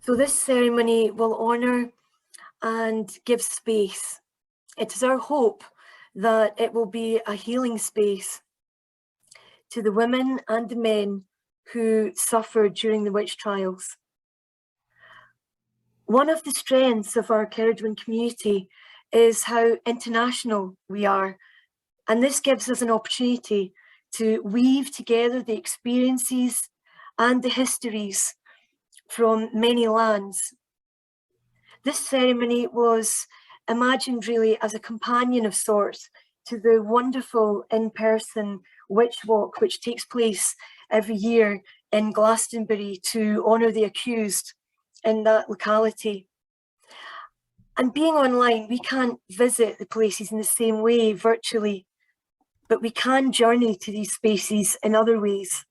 So this ceremony will honour and give space. It is our hope that it will be a healing space to the women and the men who suffered during the witch trials. One of the strengths of our Cerridwen community is how international we are, and this gives us an opportunity to weave together the experiences and the histories from many lands. This ceremony was imagined really as a companion of sorts to the wonderful in-person witch walk which takes place every year in Glastonbury to honour the accused in that locality. And being online, we can't visit the places in the same way virtually, but we can journey to these spaces in other ways.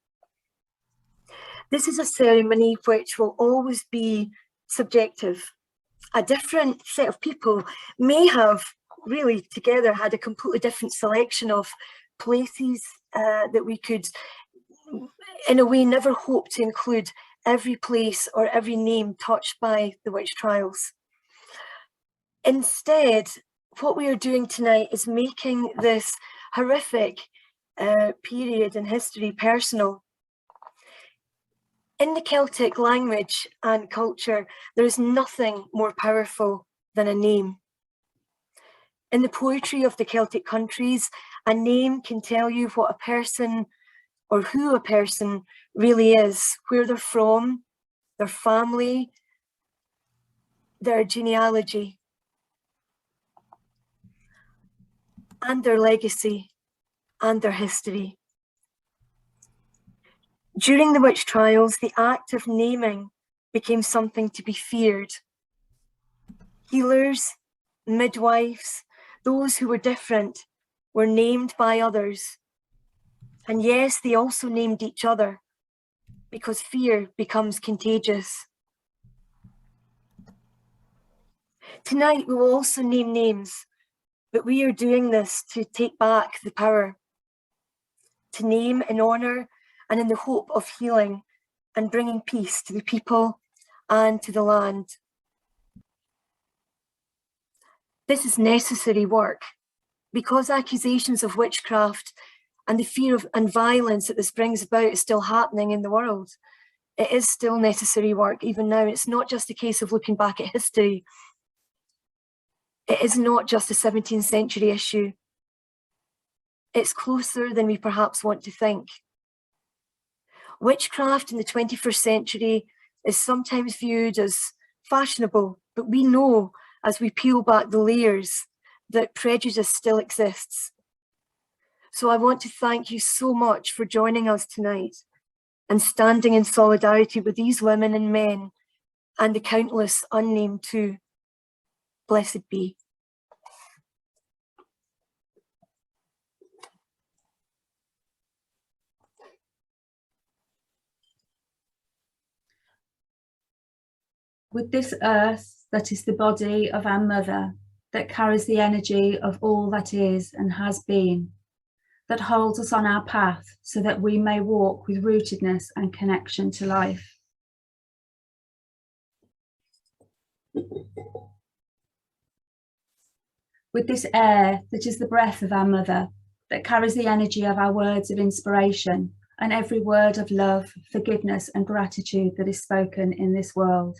This is a ceremony which will always be subjective. A different set of people may have really together had a completely different selection of places that we could, in a way, never hope to include every place or every name touched by the witch trials. Instead, what we are doing tonight is making this horrific period in history personal. In the Celtic language and culture, there is nothing more powerful than a name. In the poetry of the Celtic countries, a name can tell you what a person or who a person really is, where they're from, their family, their genealogy, and their legacy and their history. During the witch trials, the act of naming became something to be feared. Healers, midwives, those who were different were named by others. And yes, they also named each other because fear becomes contagious. Tonight, we will also name names, but we are doing this to take back the power, to name in honour and in the hope of healing and bringing peace to the people and to the land. This is necessary work because accusations of witchcraft and the fear of and violence that this brings about is still happening in the world. It is still necessary work even now. It's not just a case of looking back at history. It is not just a 17th century issue. It's closer than we perhaps want to think. Witchcraft in the 21st century is sometimes viewed as fashionable, but we know as we peel back the layers that prejudice still exists. So I want to thank you so much for joining us tonight and standing in solidarity with these women and men and the countless unnamed too. Blessed be. With this earth that is the body of our mother, that carries the energy of all that is and has been, that holds us on our path so that we may walk with rootedness and connection to life. With this air that is the breath of our mother, that carries the energy of our words of inspiration and every word of love, forgiveness and gratitude that is spoken in this world.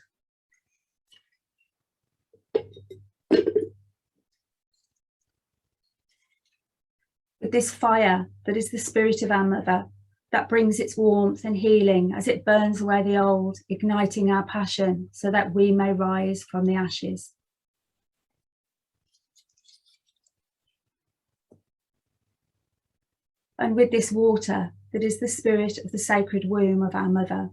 With this fire that is the spirit of our mother, that brings its warmth and healing as it burns away the old, igniting our passion so that we may rise from the ashes. And with this water that is the spirit of the sacred womb of our mother,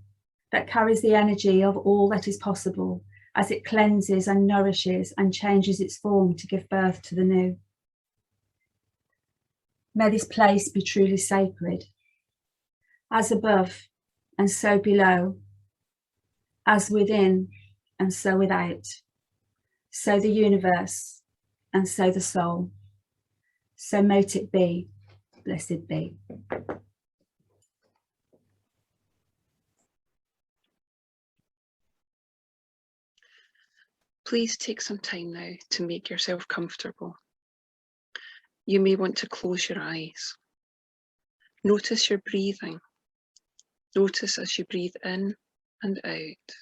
that carries the energy of all that is possible as it cleanses and nourishes and changes its form to give birth to the new. May this place be truly sacred, as above and so below, as within and so without, so the universe and so the soul. So mote it be, blessed be. Please take some time now to make yourself comfortable. You may want to close your eyes. Notice your breathing. Notice as you breathe in and out.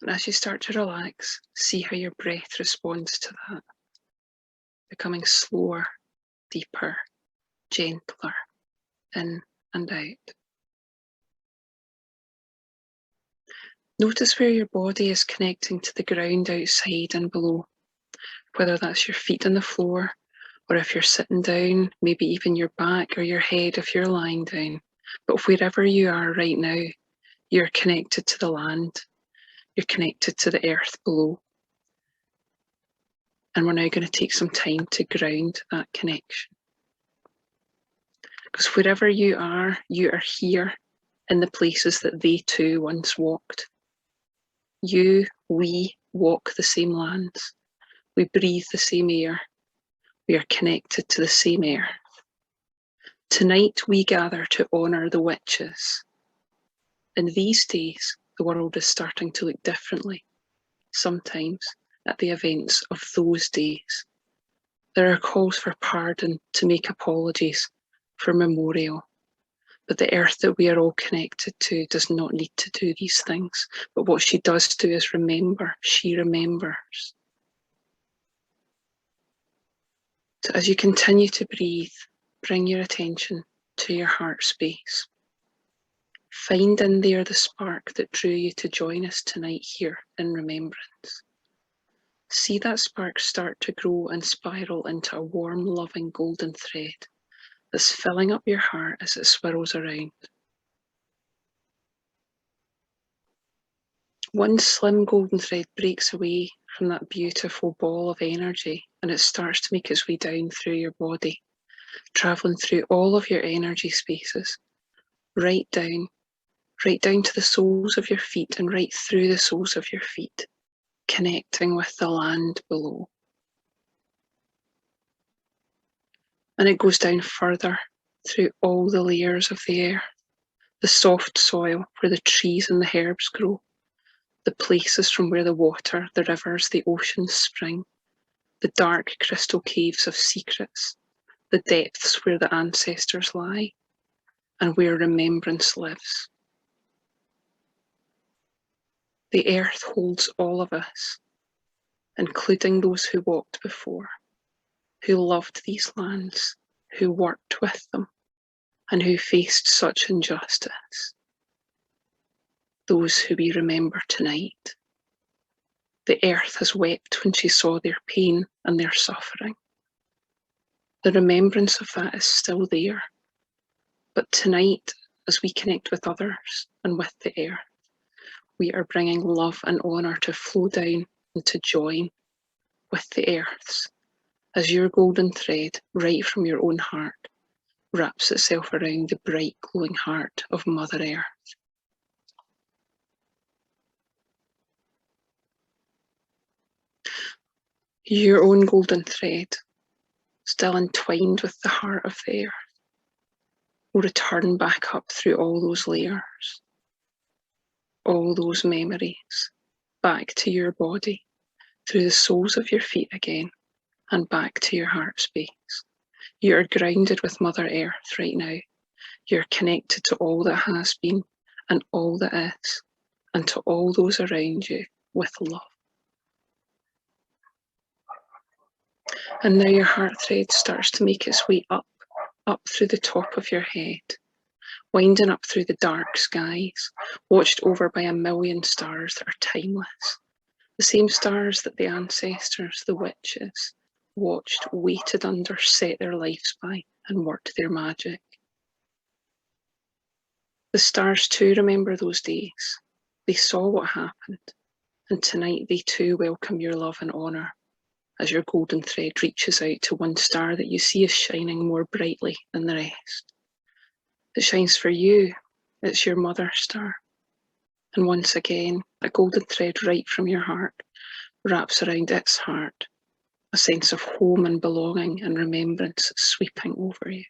And as you start to relax, see how your breath responds to that, becoming slower, deeper, gentler, in and out. Notice where your body is connecting to the ground outside and below, whether that's your feet on the floor, or if you're sitting down, maybe even your back or your head if you're lying down. But wherever you are right now, you're connected to the land. You're connected to the earth below. And we're now going to take some time to ground that connection. Because wherever you are here in the places that they too once walked. We walk the same lands. We breathe the same air. We are connected to the same earth. Tonight we gather to honour the witches. In these days, the world is starting to look differently, sometimes at the events of those days. There are calls for pardon, to make apologies, for memorial. But the earth that we are all connected to does not need to do these things. But what she does do is remember. She remembers. So as you continue to breathe, bring your attention to your heart space. Find in there the spark that drew you to join us tonight here in remembrance. See that spark start to grow and spiral into a warm, loving golden thread that's filling up your heart as it swirls around. One slim golden thread breaks away from that beautiful ball of energy and it starts to make its way down through your body, travelling through all of your energy spaces, right down to the soles of your feet and right through the soles of your feet, connecting with the land below. And it goes down further through all the layers of the earth, the soft soil where the trees and the herbs grow, the places from where the water, the rivers, the oceans spring, the dark crystal caves of secrets, the depths where the ancestors lie, and where remembrance lives. The earth holds all of us, including those who walked before, who loved these lands, who worked with them, and who faced such injustice. Those who we remember tonight. The earth has wept when she saw their pain and their suffering. The remembrance of that is still there. But tonight, as we connect with others and with the earth, we are bringing love and honour to flow down and to join with the earth's, as your golden thread, right from your own heart, wraps itself around the bright glowing heart of Mother Earth. Your own golden thread, still entwined with the heart of the earth, will return back up through all those layers, all those memories, back to your body, through the soles of your feet again, and back to your heart space. You are grounded with Mother Earth right now. You're connected to all that has been and all that is, and to all those around you with love. And now your heart thread starts to make its way up through the top of your head, winding up through the dark skies, watched over by a million stars that are timeless. The same stars that the ancestors, the witches, watched, waited under, set their lives by, and worked their magic. The stars too remember those days. They saw what happened, and tonight they too welcome your love and honour as your golden thread reaches out to one star that you see is shining more brightly than the rest. It shines for you. It's your mother star. And once again, a golden thread right from your heart wraps around its heart, a sense of home and belonging and remembrance sweeping over you.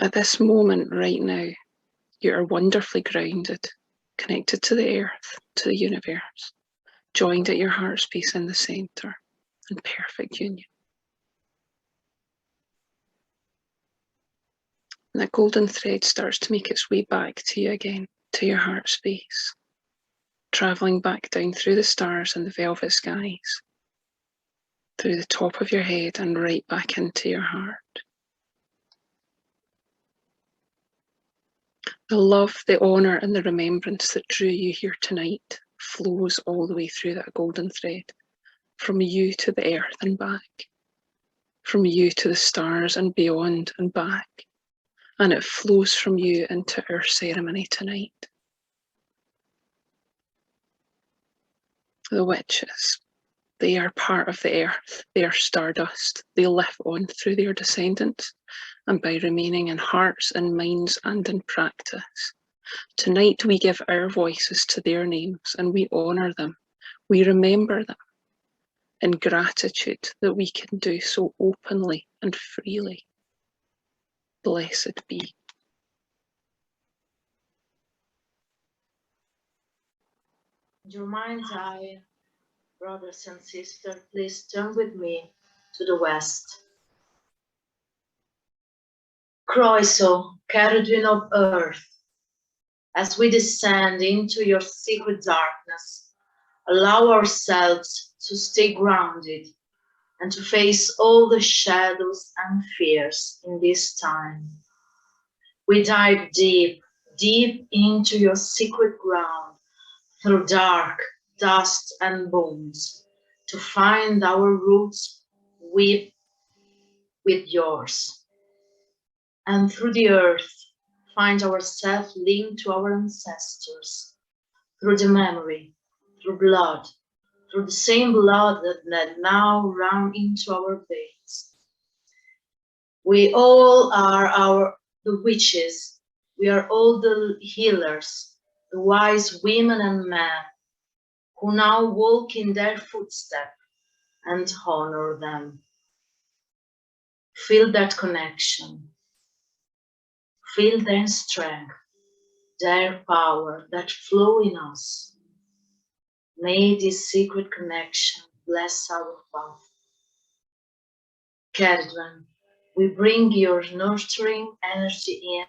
At this moment right now, you are wonderfully grounded connected to the earth, to the universe, joined at your heart's peace in the center, in perfect union. And that golden thread starts to make its way back to you again, to your heart space, traveling back down through the stars and the velvet skies, through the top of your head and right back into your heart. The love, the honour and the remembrance that drew you here tonight flows all the way through that golden thread, from you to the earth and back, from you to the stars and beyond and back, and it flows from you into our ceremony tonight. The witches, they are part of the earth, they are stardust, they live on through their descendants, and by remaining in hearts and minds and in practice. Tonight we give our voices to their names and we honour them, we remember them in gratitude that we can do so openly and freely. Blessed be. Your mind's eye, brothers and sisters, please turn with me to the west. Croiso, Cerridwen of earth, as we descend into your secret darkness, allow ourselves to stay grounded and to face all the shadows and fears in this time. We dive deep, deep into your secret ground, through dark, dust and bones, to find our roots with yours. And through the earth, find ourselves linked to our ancestors, through the memory, through blood, through the same blood that now runs into our veins. We all are the witches, we are all the healers, the wise women and men, who now walk in their footsteps and honor them. Feel that connection. Feel their strength, their power that flow in us. May this secret connection bless our path. Cerridwen, we bring your nurturing energy in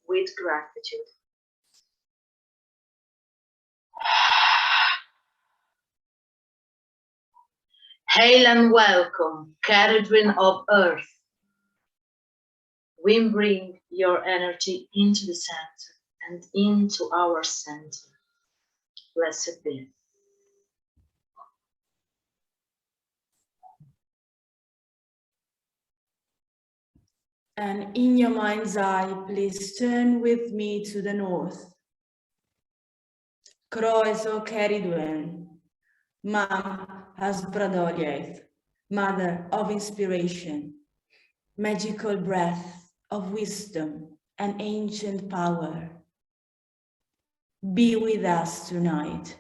with gratitude. Hail and welcome, Cerridwen of earth. We bring your energy into the center and into our center. Blessed be. And in your mind's eye, please turn with me to the north. Croiso Cerridwen, Mam Hasbradoliaeth, Mother of Inspiration, magical breath of wisdom and ancient power. Be with us tonight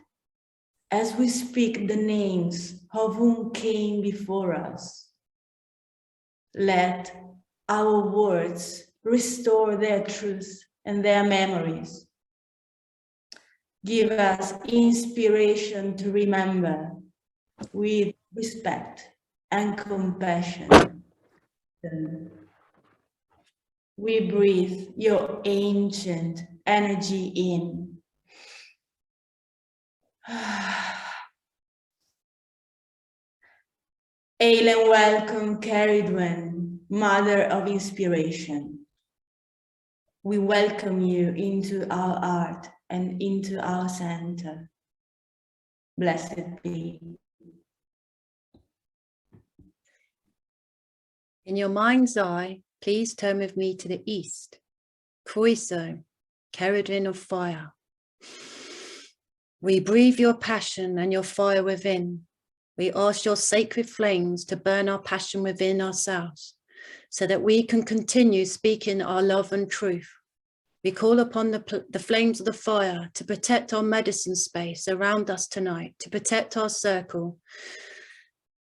as we speak the names of whom came before us. Let our words restore their truth and their memories. Give us inspiration to remember with respect and compassion. We breathe your ancient energy in. Hail and welcome, Cerridwen, Mother of Inspiration. We welcome you into our art and into our center. Blessed be. In your mind's eye, please turn with me to the east. Croiso, Cerridwen of fire. We breathe your passion and your fire within. We ask your sacred flames to burn our passion within ourselves, so that we can continue speaking our love and truth. We call upon the flames of the fire to protect our medicine space around us tonight, to protect our circle,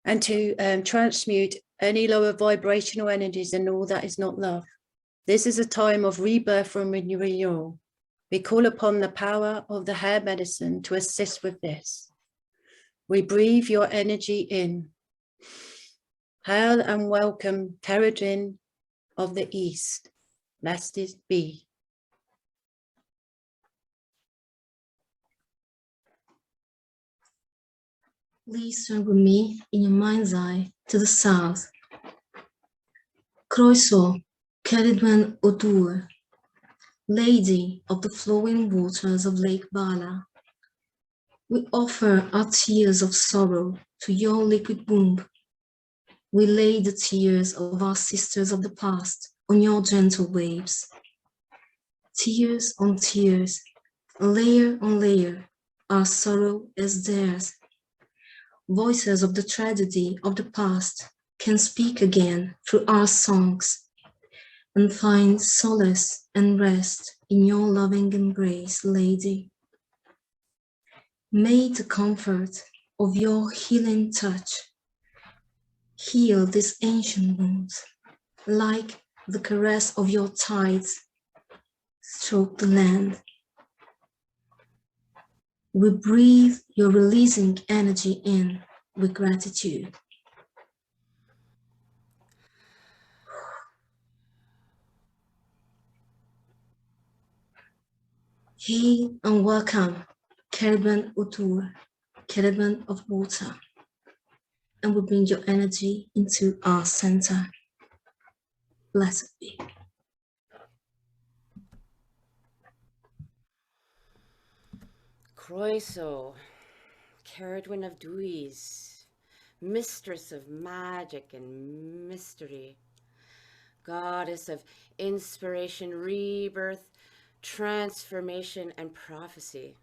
and to transmute any lower vibrational energies and all that is not love. This is a time of rebirth and renewal. We call upon the power of the hair medicine to assist with this. We breathe your energy in. Hail and welcome, Cerridwen of the East. Blessed be. Please turn with me in your mind's eye to the south. Croeso, Cerridwen Odur, Lady of the flowing waters of Lake Bala. We offer our tears of sorrow to your liquid womb. We lay the tears of our sisters of the past on your gentle waves. Tears on tears, layer on layer, our sorrow is theirs. Voices of the tragedy of the past can speak again through our songs and find solace and rest in your loving embrace, Lady. May the comfort of your healing touch heal these ancient wounds, like the caress of your tides stroke the land. We breathe your releasing energy in with gratitude. Hail and welcome, Cerridwen Odur, Cerridwen of water, and we bring your energy into our center. Blessed be. Croeso, Cerridwen of Duis, mistress of magic and mystery, goddess of inspiration, rebirth, transformation, and prophecy,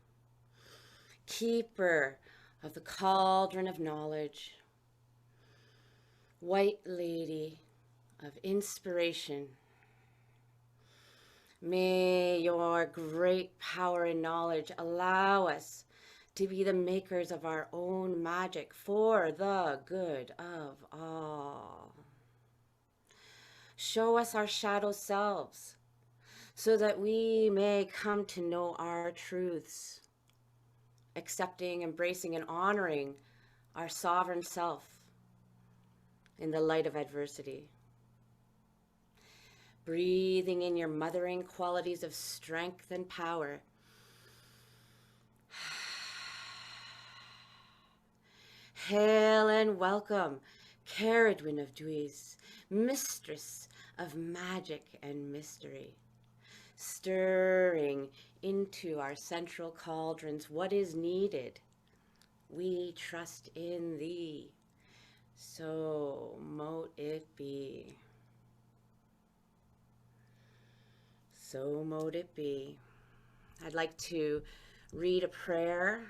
keeper of the cauldron of knowledge, white lady of inspiration. May your great power and knowledge allow us to be the makers of our own magic for the good of all. Show us our shadow selves so that we may come to know our truths, accepting, embracing, and honoring our sovereign self in the light of adversity. Breathing in your mothering qualities of strength and power. Hail and welcome, Cerridwen of Duis, mistress of magic and mystery, stirring into our central cauldrons what is needed. We trust in thee, so mote it be. So mote it be. I'd like to read a prayer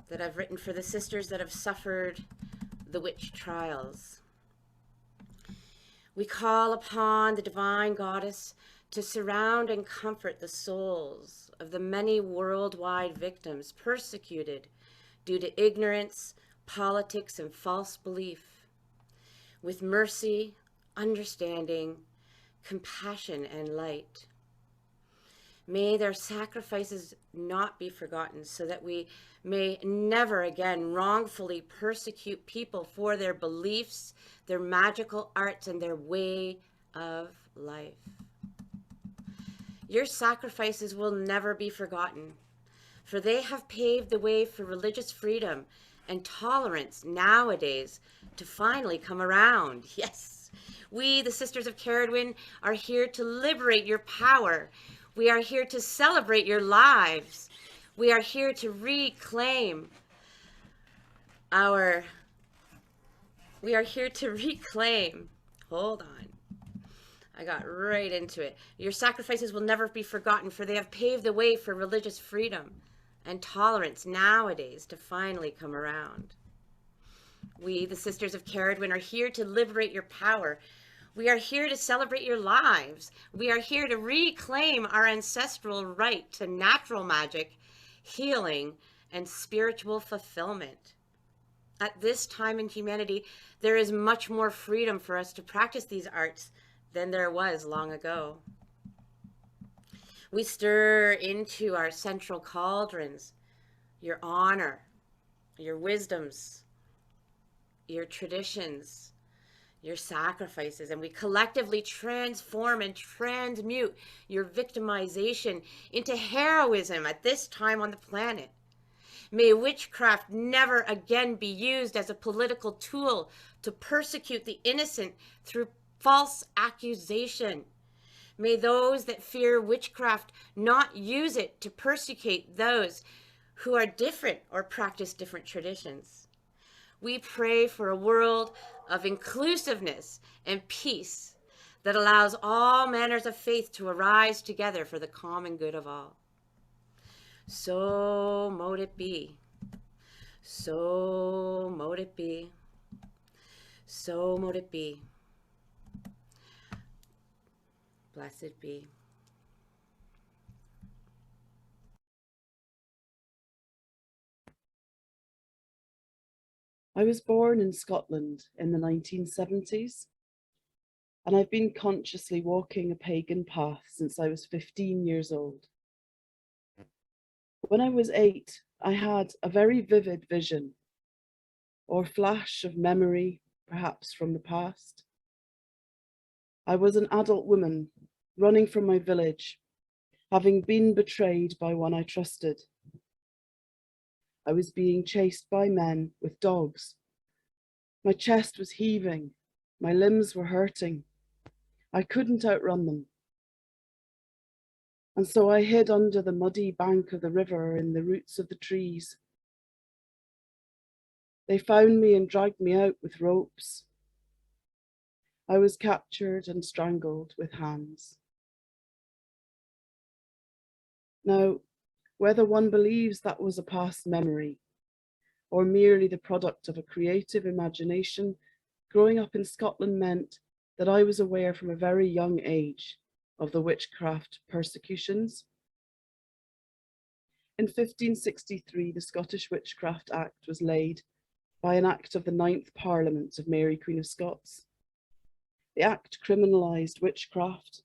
that I've written for the sisters that have suffered the witch trials. We call upon the divine goddess to surround and comfort the souls of the many worldwide victims persecuted due to ignorance, politics, and false belief, with mercy, understanding, compassion, and light. May their sacrifices not be forgotten, so that we may never again wrongfully persecute people for their beliefs, their magical arts, and their way of life. Your sacrifices will never be forgotten, for they have paved the way for religious freedom and tolerance nowadays to finally come around. Yes. We, the Sisters of Cerridwen, are here to liberate your power. We are here to celebrate your lives. We are here to reclaim hold on. I got right into it. Your sacrifices will never be forgotten, for they have paved the way for religious freedom and tolerance nowadays to finally come around. We, the Sisters of Cerridwen, are here to liberate your power. We are here to celebrate your lives. We are here to reclaim our ancestral right to natural magic, healing, and spiritual fulfillment. At this time in humanity, there is much more freedom for us to practice these arts than there was long ago. We stir into our central cauldrons your honor, your wisdoms, your traditions, your sacrifices, and we collectively transform and transmute your victimization into heroism at this time on the planet. May witchcraft never again be used as a political tool to persecute the innocent through false accusation. May those that fear witchcraft not use it to persecute those who are different or practice different traditions. We pray for a world of inclusiveness and peace that allows all manners of faith to arise together for the common good of all. So mote it be. So mote it be. So mote it be. Blessed be. I was born in Scotland in the 1970s, and I've been consciously walking a pagan path since I was 15 years old. When I was 8, I had a very vivid vision or flash of memory, perhaps from the past. I was an adult woman running from my village, having been betrayed by one I trusted. I was being chased by men with dogs. My chest was heaving, my limbs were hurting. I couldn't outrun them. And so I hid under the muddy bank of the river in the roots of the trees. They found me and dragged me out with ropes. I was captured and strangled with hands. Now, whether one believes that was a past memory or merely the product of a creative imagination, growing up in Scotland meant that I was aware from a very young age of the witchcraft persecutions. In 1563, the Scottish Witchcraft Act was laid by an act of the 9th Parliament of Mary, Queen of Scots. The act criminalised witchcraft.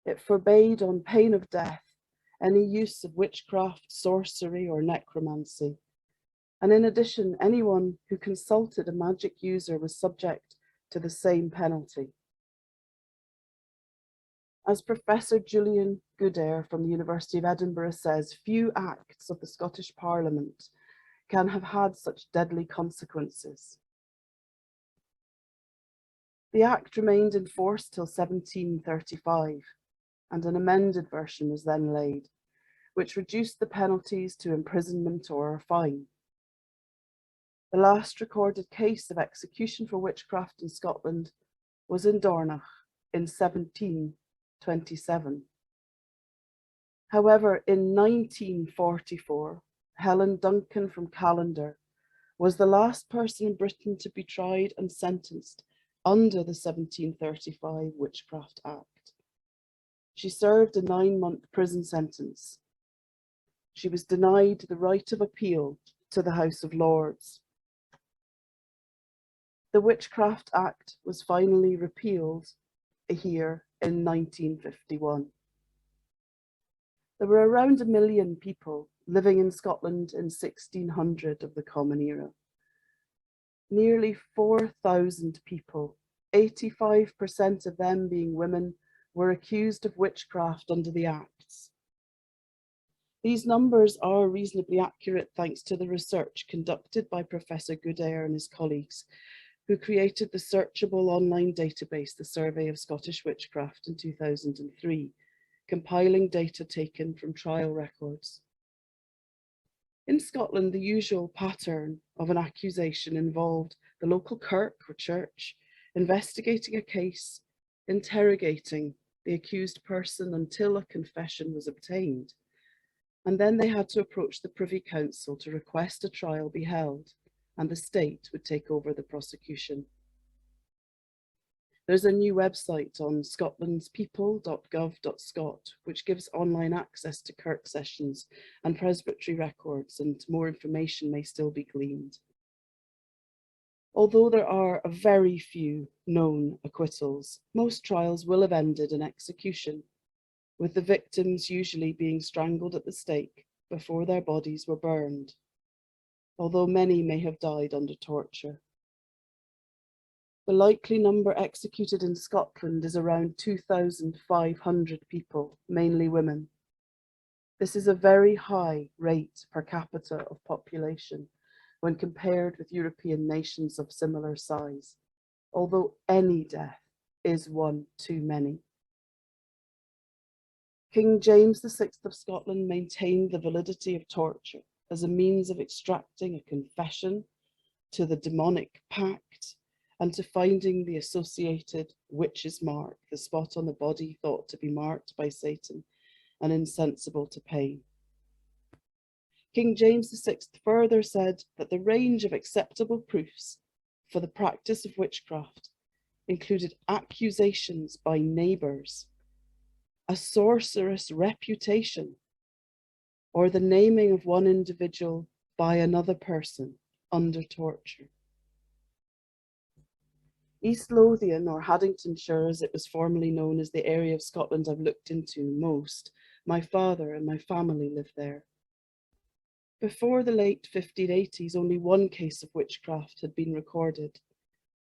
It forbade, on pain of death, any use of witchcraft, sorcery, or necromancy. And in addition, anyone who consulted a magic user was subject to the same penalty. As Professor Julian Goodare from the University of Edinburgh says, few acts of the Scottish Parliament can have had such deadly consequences. The Act remained in force till 1735, and an amended version was then laid, which reduced the penalties to imprisonment or a fine. The last recorded case of execution for witchcraft in Scotland was in Dornoch in 1727. However, in 1944, Helen Duncan from Callander was the last person in Britain to be tried and sentenced under the 1735 Witchcraft Act. She served a 9-month prison sentence. She was denied the right of appeal to the House of Lords. The Witchcraft Act was finally repealed here in 1951. There were around 1 million people living in Scotland in 1600 of the Common Era. Nearly 4,000 people, 85% of them being women, were accused of witchcraft under the Acts. These numbers are reasonably accurate thanks to the research conducted by Professor Goodare and his colleagues, who created the searchable online database, the Survey of Scottish Witchcraft, in 2003, compiling data taken from trial records. In Scotland, the usual pattern of an accusation involved the local kirk or church investigating a case, interrogating the accused person until a confession was obtained, and then they had to approach the Privy Council to request a trial be held, and the state would take over the prosecution. There's a new website on scotlandspeople.gov.scot, which gives online access to kirk sessions and presbytery records, and more information may still be gleaned. Although there are a very few known acquittals, most trials will have ended in execution. with the victims usually being strangled at the stake before their bodies were burned, although many may have died under torture. The likely number executed in Scotland is around 2,500 people, mainly women. This is a very high rate per capita of population when compared with European nations of similar size, although any death is one too many. King James VI of Scotland maintained the validity of torture as a means of extracting a confession to the demonic pact and to finding the associated witch's mark, the spot on the body thought to be marked by Satan and insensible to pain. King James VI further said that the range of acceptable proofs for the practice of witchcraft included accusations by neighbours, a sorceress reputation, or the naming of one individual by another person under torture. East Lothian, or Haddingtonshire as it was formerly known, is the area of Scotland I've looked into most. My father and my family lived there. Before the late 1580s, only one case of witchcraft had been recorded.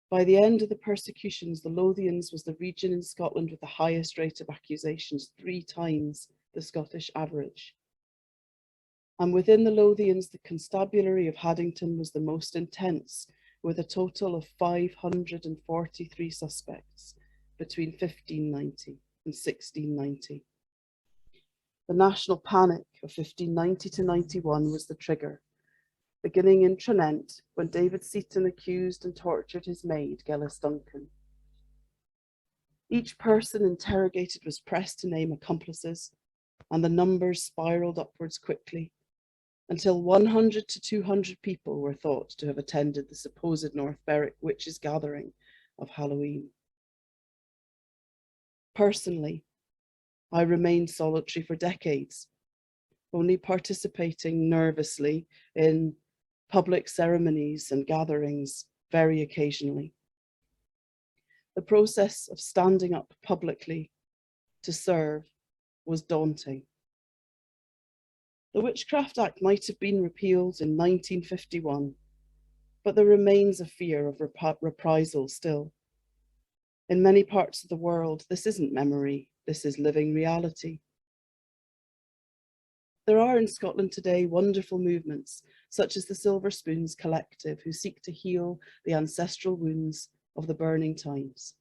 By the end of the persecutions, the Lothians was the region in Scotland with the highest rate of accusations, 3 times the Scottish average. And within the Lothians, the constabulary of Haddington was the most intense, with a total of 543 suspects between 1590 and 1690. The national panic of 1590 to 91 was the trigger, beginning in Tranent when David Seaton accused and tortured his maid, Gellis Duncan. Each person interrogated was pressed to name accomplices, and the numbers spiraled upwards quickly, until 100 to 200 people were thought to have attended the supposed North Berwick witches' gathering of Halloween. Personally, I remained solitary for decades, only participating nervously in public ceremonies and gatherings very occasionally. The process of standing up publicly to serve was daunting. The Witchcraft Act might have been repealed in 1951, but there remains a fear of reprisal still. In many parts of the world, this isn't memory, this is living reality. There are in Scotland today wonderful movements, such as the Silver Spoons Collective, who seek to heal the ancestral wounds of the burning times.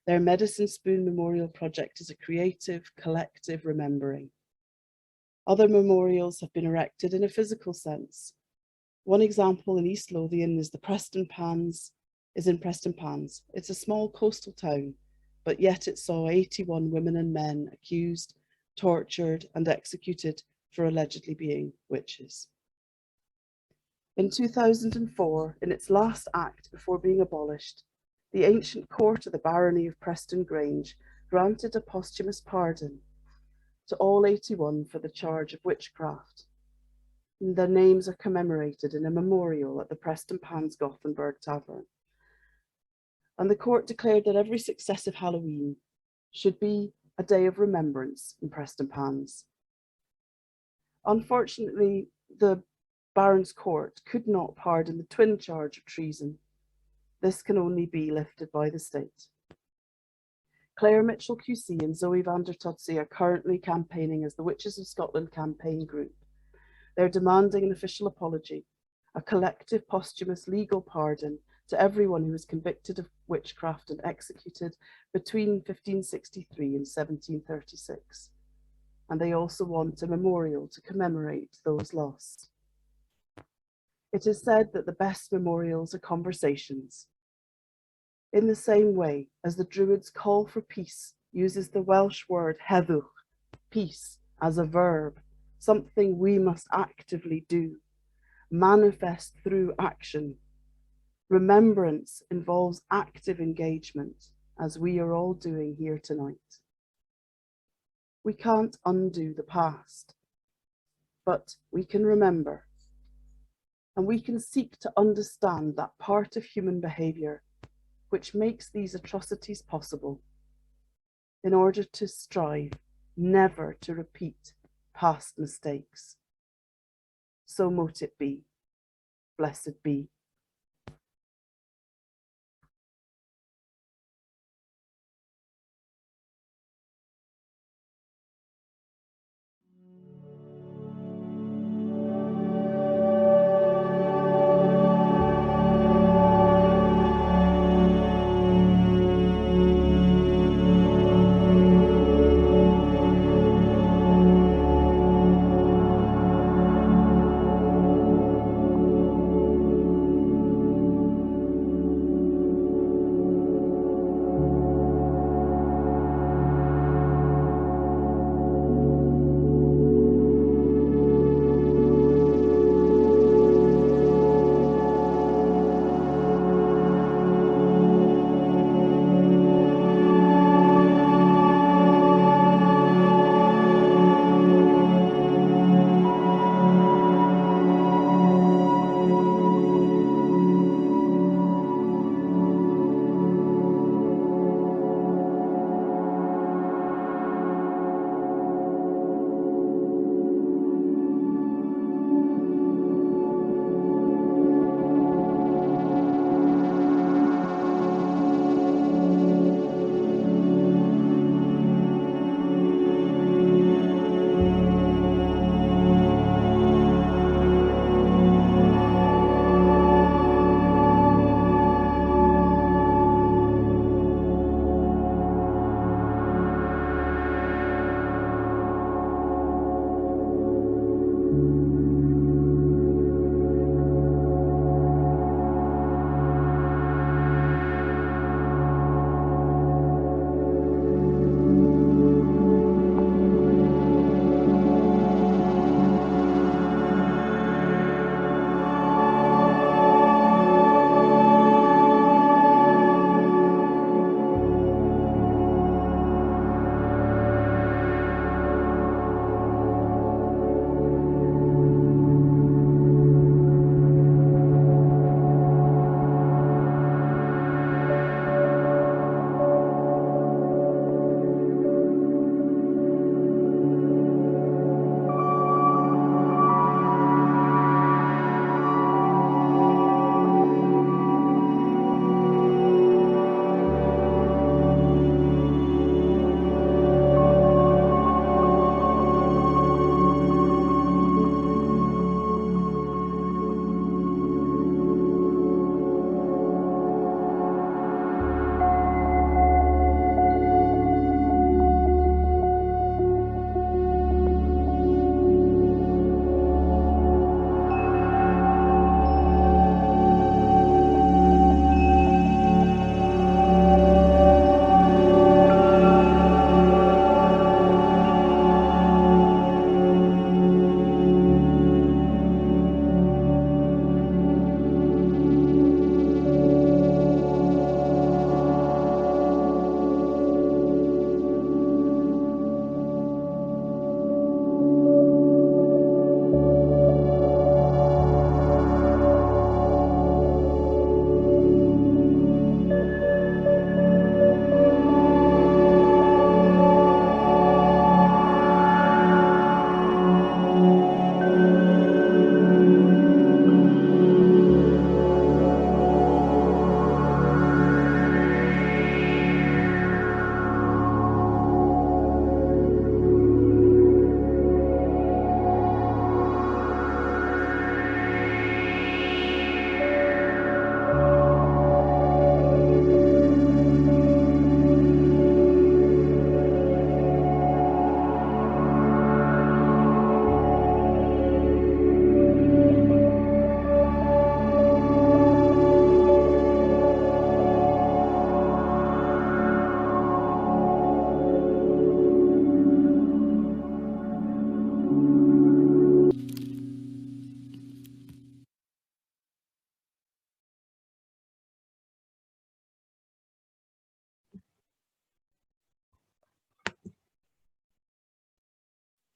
Their Medicine Spoon Memorial Project is a creative, collective remembering. Other memorials have been erected in a physical sense. One example in East Lothian is in Preston Pans. It's a small coastal town, but yet it saw 81 women and men accused, tortured, and executed for allegedly being witches. In 2004, in its last act before being abolished, the ancient court of the Barony of Preston Grange granted a posthumous pardon to all 81 for the charge of witchcraft. And their names are commemorated in a memorial at the Preston Pans Gothenburg Tavern. And the court declared that every successive Halloween should be a day of remembrance in Preston Pans. Unfortunately, the Baron's Court could not pardon the twin charge of treason. This can only be lifted by the state. Claire Mitchell QC and Zoe van der Tutsi are currently campaigning as the Witches of Scotland campaign group. They're demanding an official apology, a collective posthumous legal pardon to everyone who was convicted of witchcraft and executed between 1563 and 1736. And they also want a memorial to commemorate those lost. It is said that the best memorials are conversations. In the same way as the Druids' call for peace uses the Welsh word heddwch, peace, as a verb, something we must actively do, manifest through action. Remembrance involves active engagement, as we are all doing here tonight. We can't undo the past, but we can remember, and we can seek to understand that part of human behaviour which makes these atrocities possible, in order to strive never to repeat past mistakes. So mote it be. Blessed be.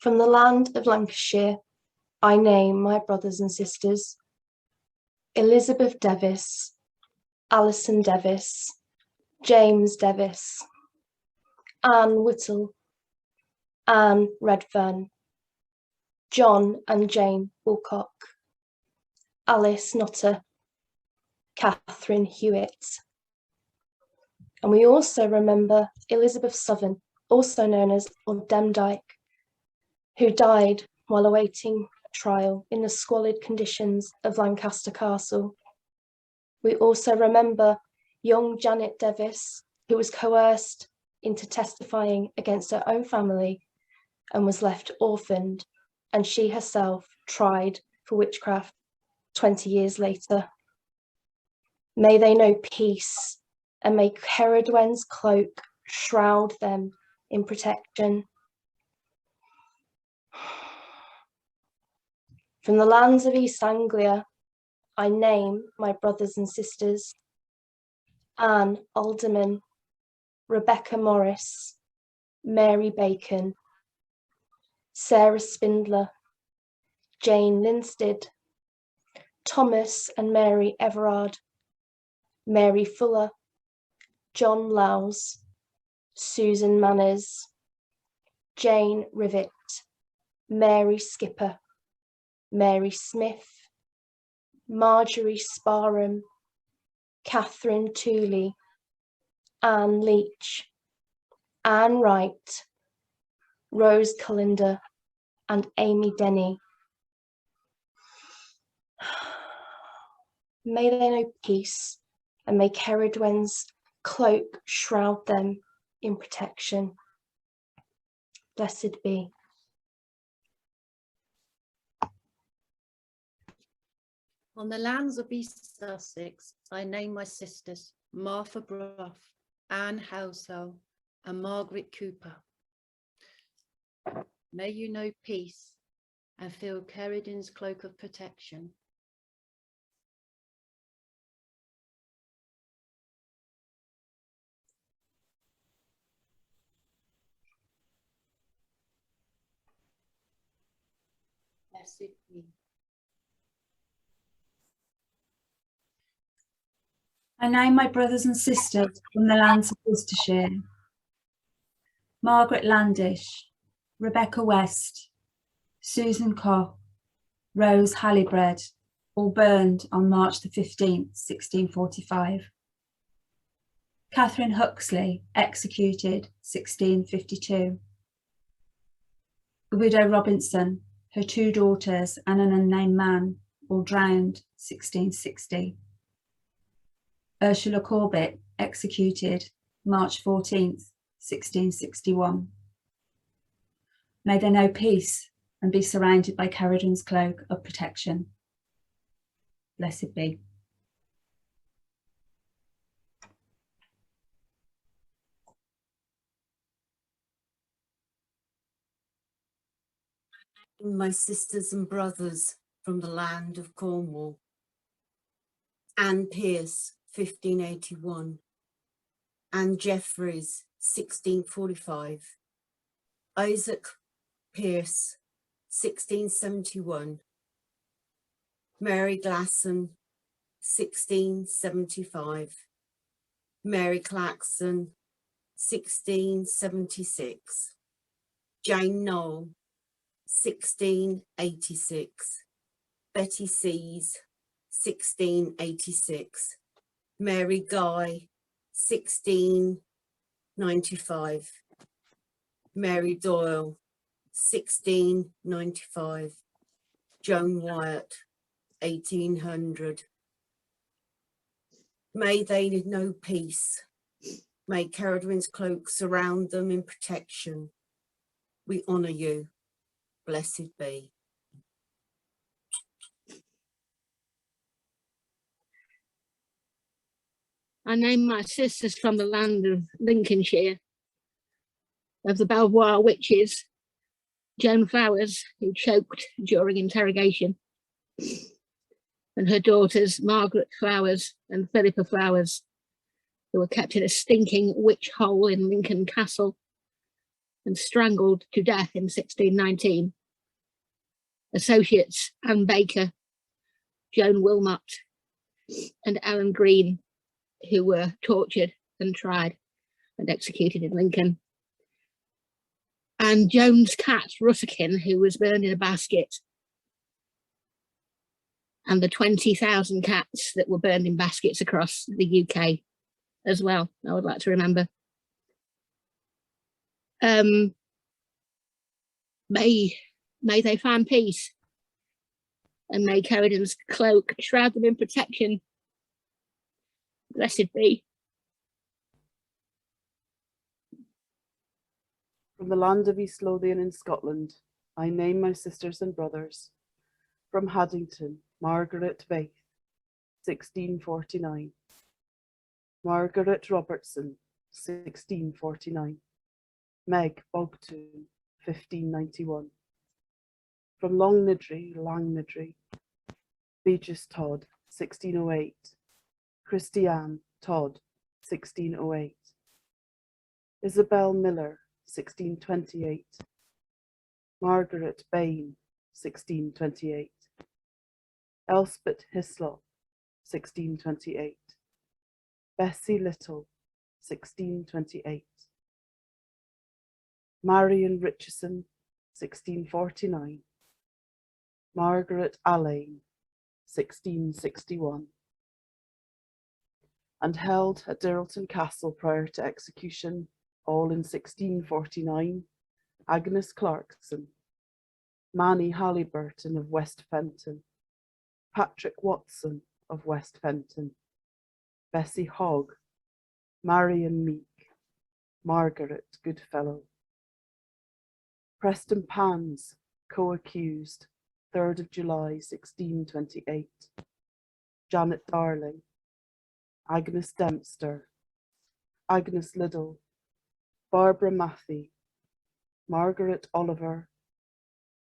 From the land of Lancashire, I name my brothers and sisters: Elizabeth Devis, Alison Devis, James Devis, Anne Whittle, Anne Redfern, John and Jane Woolcock, Alice Nutter, Catherine Hewitt. And we also remember Elizabeth Southern, also known as Lord Demdike, who died while awaiting trial in the squalid conditions of Lancaster Castle. We also remember young Janet Devis, who was coerced into testifying against her own family and was left orphaned, and she herself tried for witchcraft 20 years later. May they know peace, and may Cerridwen's cloak shroud them in protection. From the lands of East Anglia, I name my brothers and sisters: Anne Alderman, Rebecca Morris, Mary Bacon, Sarah Spindler, Jane Linstead, Thomas and Mary Everard, Mary Fuller, John Lowes, Susan Manners, Jane Rivet, Mary Skipper, Mary Smith, Marjorie Sparham, Catherine Tooley, Anne Leach, Anne Wright, Rose Cullender, and Amy Denny. May they know peace, and may Cerridwen's cloak shroud them in protection. Blessed be. On the lands of East Sussex, I name my sisters Martha Brough, Anne Housel, and Margaret Cooper. May you know peace and feel Cerridwen's cloak of protection. Blessed be. I name my brothers and sisters from the lands of Worcestershire: Margaret Landish, Rebecca West, Susan Koch, Rose Hallibread, all burned on March the 15th, 1645. Catherine Huxley, executed 1652. The widow Robinson, her 2 daughters and an unnamed man, all drowned 1660. Ursula Corbett, executed March 14th, 1661. May they know peace and be surrounded by Cerridwen's cloak of protection. Blessed be. My sisters and brothers from the land of Cornwall: Anne Pierce, 1581, Anne Jeffreys, 1645, Isaac Pierce, 1671, Mary Glasson, 1675, Mary Claxon, 1676, Jane Knoll, 1686, Betty Sees, 1686, Mary Guy, 1695, Mary Doyle, 1695, Joan Wyatt, 1800. May they know peace. May Cerridwen's cloak surround them in protection. We honour you. Blessed be. I name my sisters from the land of Lincolnshire, of the Belvoir witches: Joan Flowers, who choked during interrogation, and her daughters Margaret Flowers and Philippa Flowers, who were kept in a stinking witch hole in Lincoln Castle and strangled to death in 1619. Associates Anne Baker, Joan Wilmot, and Ellen Green, who were tortured and tried and executed in Lincoln. and Joan's cat, Rutakin, who was burned in a basket, and the 20,000 cats that were burned in baskets across the UK as well, I would like to remember. May they find peace, and may Cerridwen's cloak shroud them in protection. Blessed be. From the land of East Lothian in Scotland, I name my sisters and brothers. From Haddington, Margaret Baith, 1649. Margaret Robertson, 1649. Meg Bogtoon, 1591. From Longnidrey, Langnidrey, Beatrice Todd, 1608. Christiane Todd, 1608. Isabel Miller, 1628. Margaret Bain, 1628. Elspeth Hislop, 1628. Bessie Little, 1628. Marion Richardson, 1649. Margaret Alleyne, 1661. And held at Dirleton Castle prior to execution, all in 1649, Agnes Clarkson, Manny Halliburton of West Fenton, Patrick Watson of West Fenton, Bessie Hogg, Marion Meek, Margaret Goodfellow. Preston Pans, co-accused, 3rd of July 1628, Janet Darling, Agnes Dempster, Agnes Liddell, Barbara Matthey, Margaret Oliver,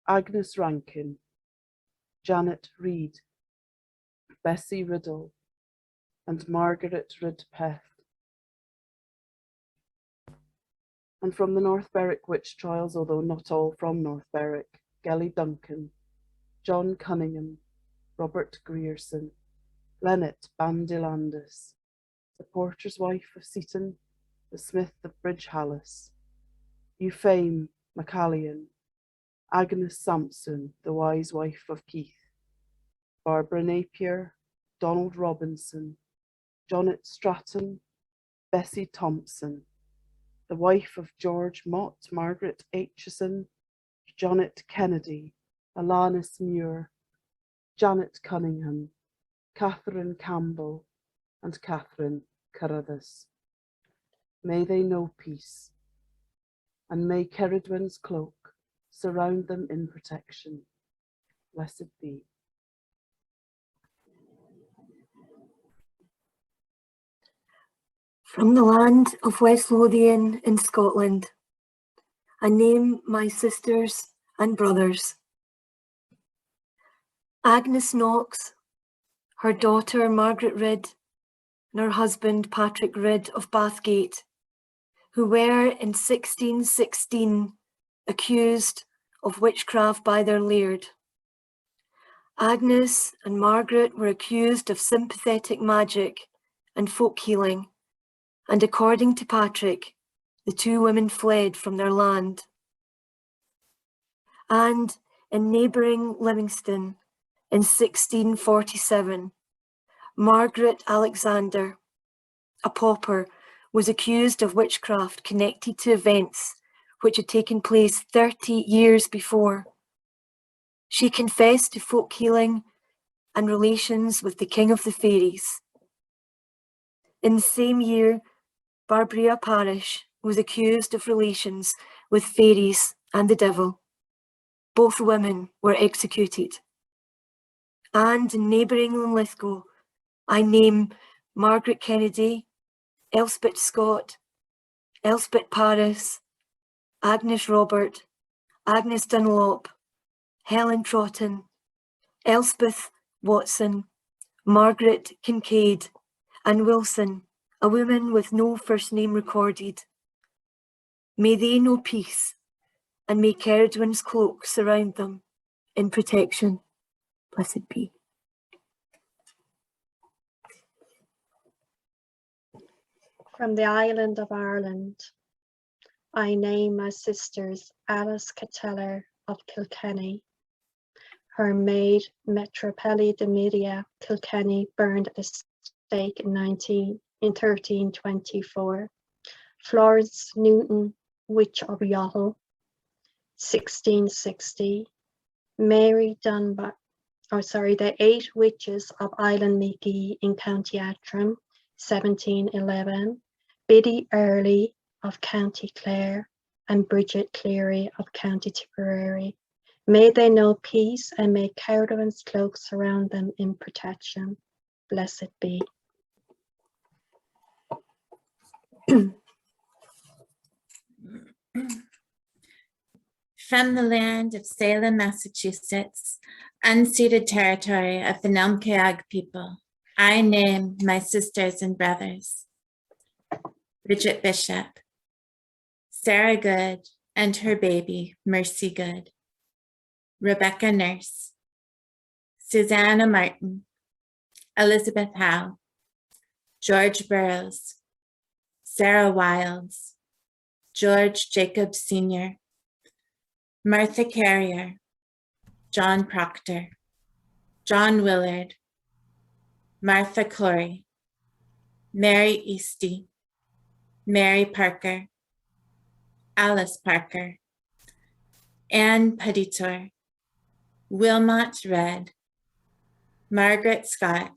Agnes Rankin, Janet Reed, Bessie Riddle, and Margaret Ridpeth. And from the North Berwick witch trials, although not all from North Berwick, Gelly Duncan, John Cunningham, Robert Grierson, Lennet Bandilandus, the porter's wife of Seaton, the smith of Bridgehallis, Euphame MacCallion, Agnes Sampson, the wise wife of Keith, Barbara Napier, Donald Robinson, Jonet Stratton, Bessie Thompson, the wife of George Mott, Margaret Aitchison, Jonet Kennedy, Alanis Muir, Janet Cunningham, Catherine Campbell, and Catherine Carruthers. May they know peace, and may Cerridwen's cloak surround them in protection. Blessed be. From the land of West Lothian in Scotland, I name my sisters and brothers. Agnes Knox, her daughter Margaret Ridd, and her husband Patrick Ridd of Bathgate, who were in 1616 accused of witchcraft by their laird. Agnes and Margaret were accused of sympathetic magic and folk healing, and according to Patrick, the two women fled from their land. And in neighbouring Livingston in 1647, Margaret Alexander, a pauper, was accused of witchcraft connected to events which had taken place 30 years before. She confessed to folk healing and relations with the King of the Fairies. In the same year, Barbara Parish was accused of relations with fairies and the devil. Both women were executed. And in neighbouring Linlithgow, I name Margaret Kennedy, Elspeth Scott, Elspeth Paris, Agnes Robert, Agnes Dunlop, Helen Trotton, Elspeth Watson, Margaret Kincaid, and Wilson, a woman with no first name recorded. May they know peace, and may Cerridwen's cloak surround them in protection. Blessed be. From the island of Ireland, I name my sisters Alice Cateller of Kilkenny, her maid Metropelli de Media Kilkenny, burned at the stake in 1324, Florence Newton, Witch of Youghal, 1660, Mary Dunbar, the 8 Witches of Island Meagee in County Antrim, 1711, Biddy Early of County Clare, and Bridget Cleary of County Tipperary. May they know peace, and may Cerridwen's cloak surround them in protection. Blessed be. From the land of Salem, Massachusetts, unceded territory of the Namkayag people, I name my sisters and brothers: Bridget Bishop, Sarah Good and her baby, Mercy Good, Rebecca Nurse, Susanna Martin, Elizabeth Howe, George Burrows, Sarah Wilds, George Jacobs Sr., Martha Carrier, John Proctor, John Willard, Martha Corey, Mary Eastie, Mary Parker, Alice Parker, Anne Paditor, Wilmot Red, Margaret Scott,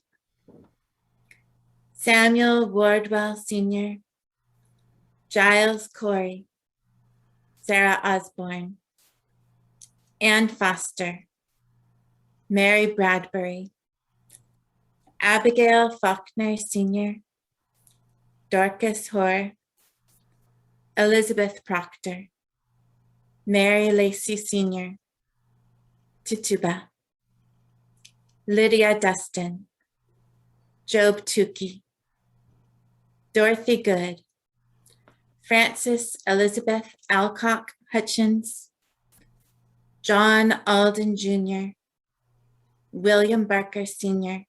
Samuel Wardwell Sr., Giles Corey, Sarah Osborne, Anne Foster, Mary Bradbury, Abigail Faulkner Sr., Dorcas Hoare, Elizabeth Proctor, Mary Lacey Sr., Tituba, Lydia Dustin, Job Tukey, Dorothy Good, Frances Elizabeth Alcock Hutchins, John Alden Jr., William Barker Sr.,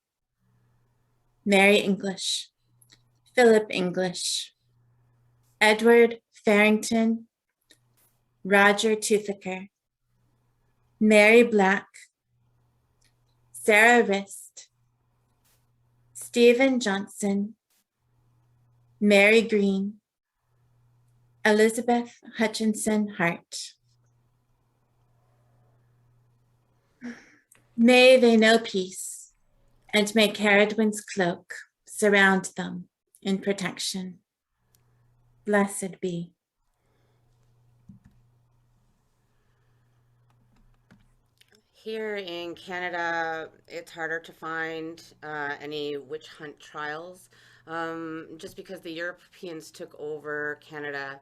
Mary English, Philip English, Edward Farrington, Roger Toothaker, Mary Black, Sarah Rist, Stephen Johnson, Mary Green, Elizabeth Hutchinson Hart. May they know peace, and may Cerridwen's cloak surround them in protection. Blessed be. Here in Canada, it's harder to find any witch hunt trials, just because the Europeans took over Canada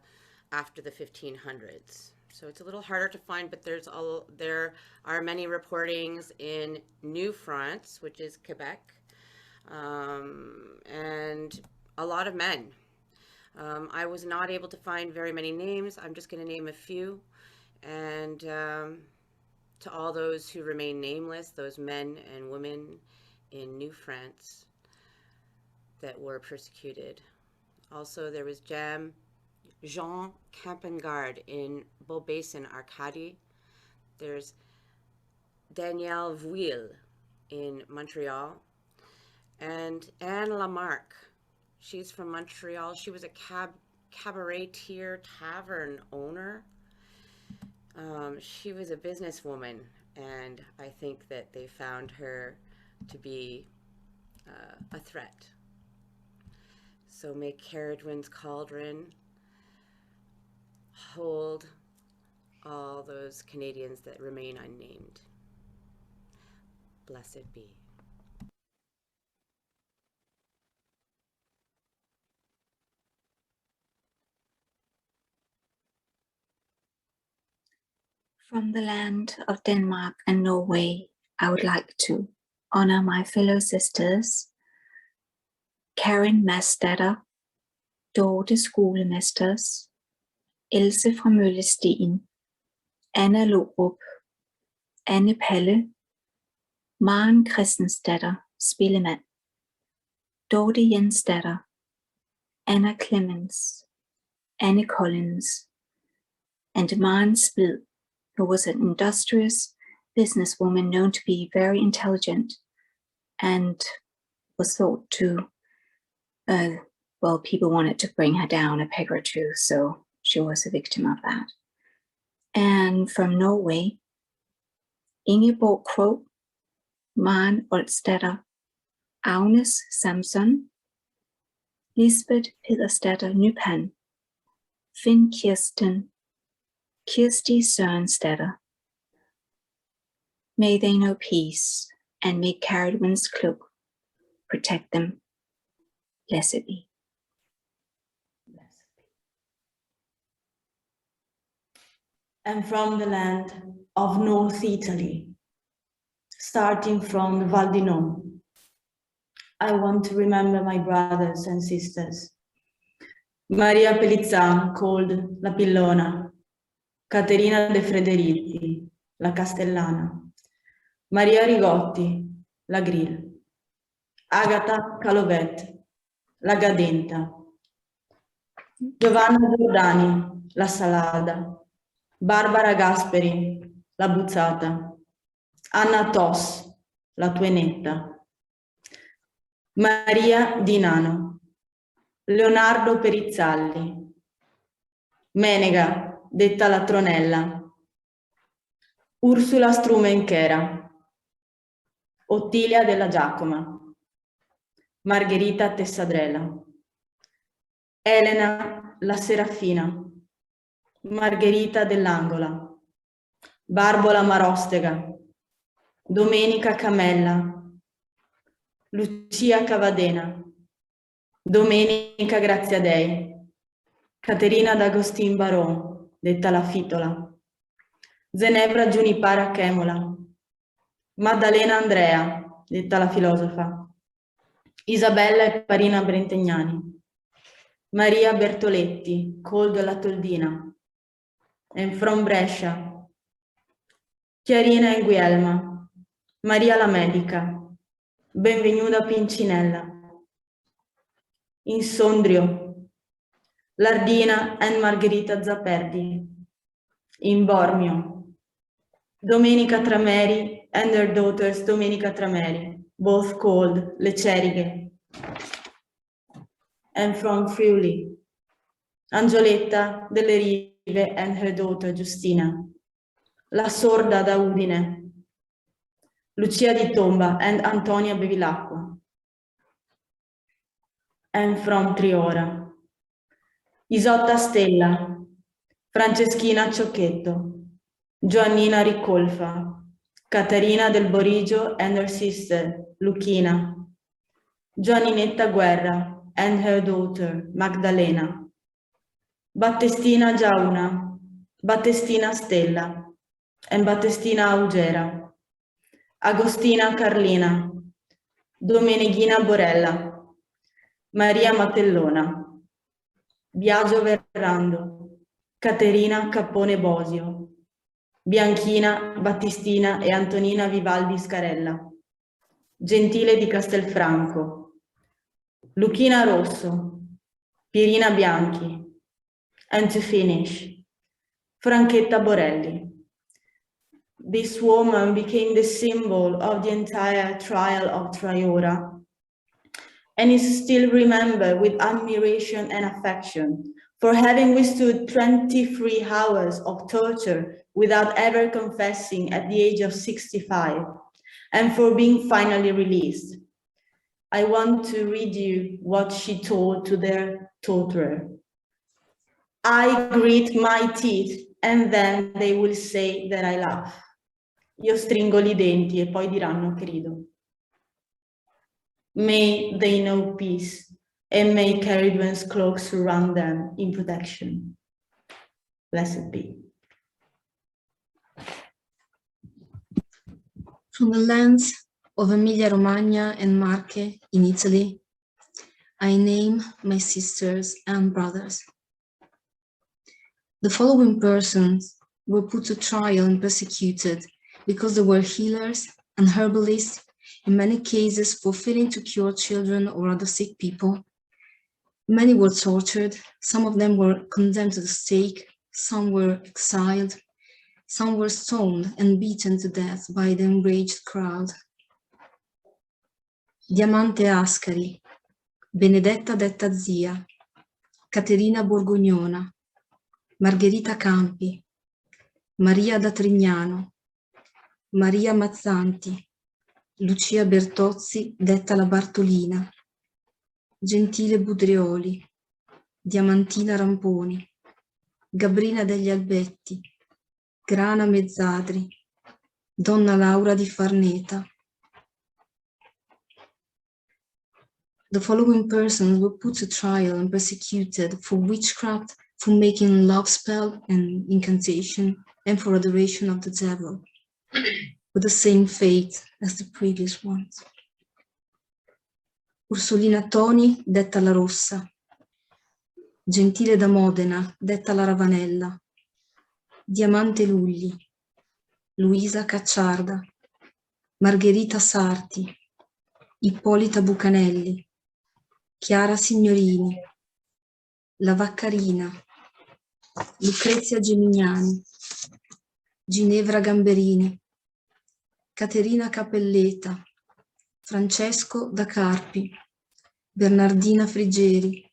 after the 1500s. So it's a little harder to find, but there are many reportings in New France, which is Quebec, and a lot of men. I was not able to find very many names. I'm just going to name a few. And to all those who remain nameless, those men and women in New France that were persecuted. Also, there was Jean Campengard in Beaubasin, Arcadie. There's Danielle Vuille in Montreal. And Anne Lamarck, she's from Montreal. She was a cabaretier tavern owner. She was a businesswoman, and I think that they found her to be a threat. So may Cerridwen's cauldron hold all those Canadians that remain unnamed. Blessed be. From the land of Denmark and Norway, I would like to honor my fellow sisters, Karin Madsdatter, Dorte Skolemesters, Else fra Møllestien, Anna Lorup, Anne Palle, Maren Christensdatter, spillemand, Dorte Jensdatter, Anna Clemens, Anne Collins, and Man Split, who was an industrious businesswoman known to be very intelligent and was thought to, well, people wanted to bring her down a peg or two, so she was a victim of that. And from Norway, Ingeborg Krog, Man Olstetter, Agnes Samson, Lisbeth Pederstetter Nypan, Finn Kirsten, Kirsti Sørenstetter. May they know peace, and may Cerridwen's cloak protect them. Blessed be. And from the land of North Italy, starting from the Val di Non, I want to remember my brothers and sisters. Maria Pelizzan, called La Pillona, Caterina De Frederici, La Castellana, Maria Rigotti, La Grill, Agata Calovet, La Gadenta, Giovanna Giordani, La Salada, Barbara Gasperi, La Buzzata, Anna Toss, La Tuenetta, Maria Di Nano, Leonardo Perizzalli, Menega, detta la Tronella, Ursula Strumenchera, Ottilia della Giacoma, Margherita Tessadrela, Elena la Serafina, Margherita dell'Angola, Barbola Marostega, Domenica Camella, Lucia Cavadena, Domenica Graziadei, Caterina D'Agostin Baron, detta la Fitola, Zenebra Giunipara Chemola, Maddalena Andrea, detta la filosofa, Isabella e Parina Brentegnani, Maria Bertoletti, called la Toldina, and from Brescia, Chiarina e Guelma, Maria la Medica, Benvenuta Pincinella, in Sondrio, Lardina and Margherita Zaperdi, in Bormio, Domenica Trameri and her daughters Domenica Trameri, both called Le Cerighe, and from Friuli, Angioletta delle Rive and her daughter Giustina, La Sorda da Udine, Lucia di Tomba and Antonia Bevilacqua, and from Triora, Isotta Stella, Franceschina Ciocchetto, Giovannina Ricolfa, Caterina del Borigio and her sister Luchina, Giovanninetta Guerra and her daughter Magdalena, Battestina Giauna, Battestina Stella, and Battestina Augera, Agostina Carlina, Domeneghina Borella, Maria Matellona, Biagio Verrando, Caterina Cappone Bosio, Bianchina, Battistina e Antonina Vivaldi Scarella, Gentile di Castelfranco, Luchina Rosso, Pierina Bianchi, and to finish, Franchetta Borelli. This woman became the symbol of the entire trial of Triora and is still remembered with admiration and affection for having withstood 23 hours of torture without ever confessing at the age of 65 and for being finally released. I want to read you what she told to their torturer. I grit my teeth and then they will say that I laugh. Io stringo i denti e poi diranno che rido. May they know peace and may Cerridwen's cloak surround them in protection. Blessed be. From the lands of Emilia-Romagna and Marche in Italy, I name my sisters and brothers. The following persons were put to trial and persecuted because they were healers and herbalists, in many cases for failing to cure children or other sick people. Many were tortured, some of them were condemned to the stake, Some were exiled, some were stoned and beaten to death by the enraged crowd. Diamante Ascari, Benedetta detta zia, Caterina Borgognona, Margherita Campi, Maria da Trignano, Maria Mazzanti, Lucia Bertozzi detta la Bartolina, Gentile Budrioli, Diamantina Ramponi, Gabrina degli Albetti, Grana Mezzadri, Donna Laura di Farneta. The following persons were put to trial and persecuted for witchcraft, for making love spell and incantation, and for adoration of the devil, with the same fate as the previous ones. Ursulina Toni, detta la Rossa, Gentile da Modena, detta la Ravanella, Diamante Lugli, Luisa Cacciarda, Margherita Sarti, Ippolita Bucanelli, Chiara Signorini, La Vaccarina, Lucrezia Gemignani, Ginevra Gamberini, Caterina Capelleta, Francesco da Carpi, Bernardina Frigeri,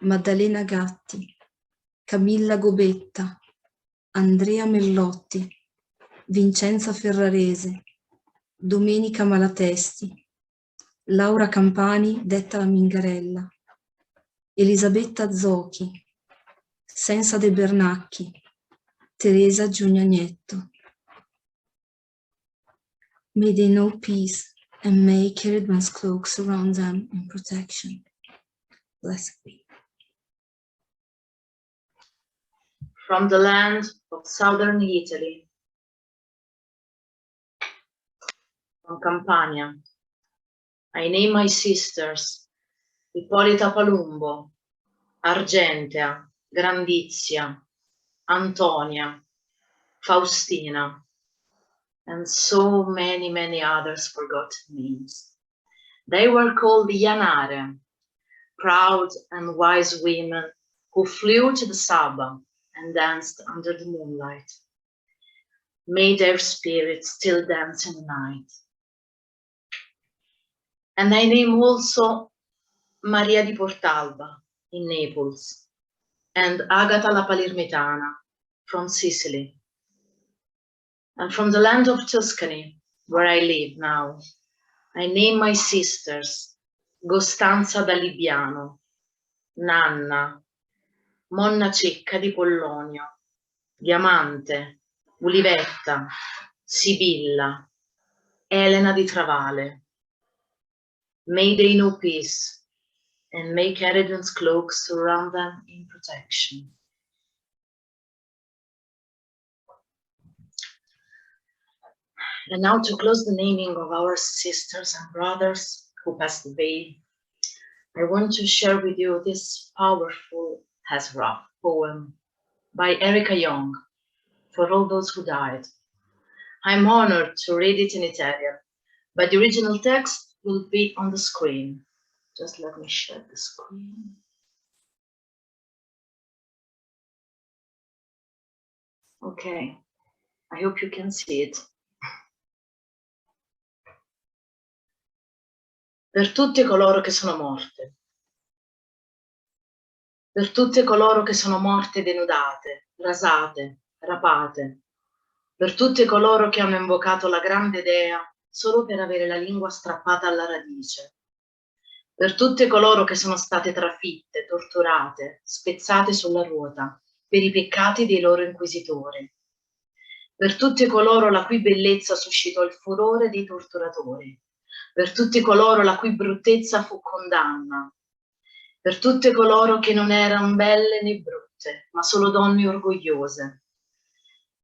Maddalena Gatti, Camilla Gobetta, Andrea Mellotti, Vincenza Ferrarese, Domenica Malatesti, Laura Campani, detta la Mingarella, Elisabetta Zocchi, Senza De Bernacchi, Teresa Giugnagnetto. May they know peace, and may Cerridwen's cloak surround them in protection. Blessed be. From the land of southern Italy, from Campania, I name my sisters Ippolita Palumbo, Argentea, Grandizia, Antonia, Faustina, and so many, many others forgotten names. They were called Janare, proud and wise women who flew to the Saba and danced under the moonlight. May their spirits still dance in the night. And I name also Maria di Portalba in Naples, and Agata la Palermitana from Sicily. And from the land of Tuscany, where I live now, I name my sisters Costanza da Libbiano, Nanna, Monna Cecca di Pollonio, Diamante, Ulivetta, Sibilla, Elena di Travale. May they know peace, and may Cerridwen's cloak surround them in protection. And now, to close the naming of our sisters and brothers who passed away, I want to share with you this powerful Hezrah poem by Erica Young, For All Those Who Died. I'm honored to read it in Italian, but the original text will be on the screen. Just let me share the screen. Okay, I hope you can see it. Per tutte coloro che sono morte, per tutte coloro che sono morte denudate, rasate, rapate, per tutte coloro che hanno invocato la grande dea solo per avere la lingua strappata alla radice, per tutte coloro che sono state trafitte, torturate, spezzate sulla ruota per i peccati dei loro inquisitori, per tutte coloro la cui bellezza suscitò il furore dei torturatori, per tutti coloro la cui bruttezza fu condanna, per tutte coloro che non erano belle né brutte, ma solo donne orgogliose,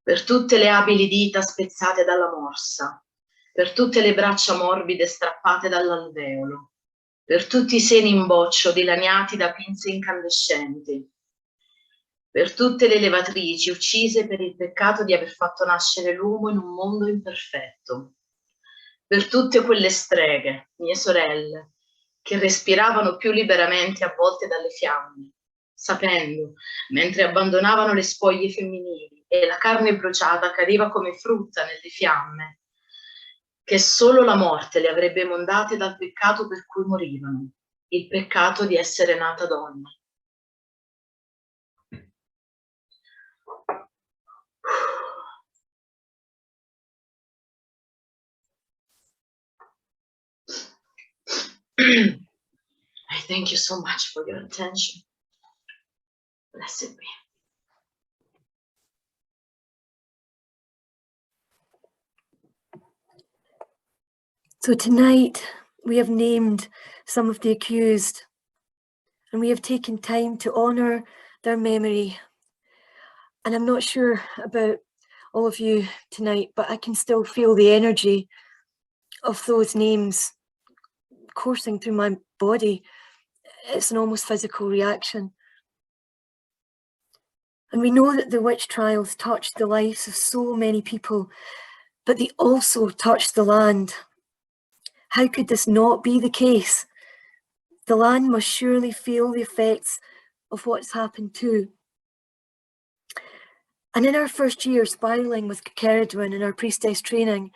per tutte le abili dita spezzate dalla morsa, per tutte le braccia morbide strappate dall'alveolo, per tutti i seni in boccio dilaniati da pinze incandescenti, per tutte le levatrici uccise per il peccato di aver fatto nascere l'uomo in un mondo imperfetto, per tutte quelle streghe, mie sorelle, che respiravano più liberamente a volte dalle fiamme, sapendo, mentre abbandonavano le spoglie femminili e la carne bruciata cadeva come frutta nelle fiamme, che solo la morte le avrebbe mondate dal peccato per cui morivano, il peccato di essere nata donna. I thank you so much for your attention. Blessed be. So tonight we have named some of the accused, and we have taken time to honour their memory. And I'm not sure about all of you tonight, but I can still feel the energy of those names coursing through my body. It's an almost physical reaction. And we know that the witch trials touched the lives of so many people, but they also touched the land. How could this not be the case? The land must surely feel the effects of what's happened too. And in our first year spiralling with Cerridwen in our priestess training,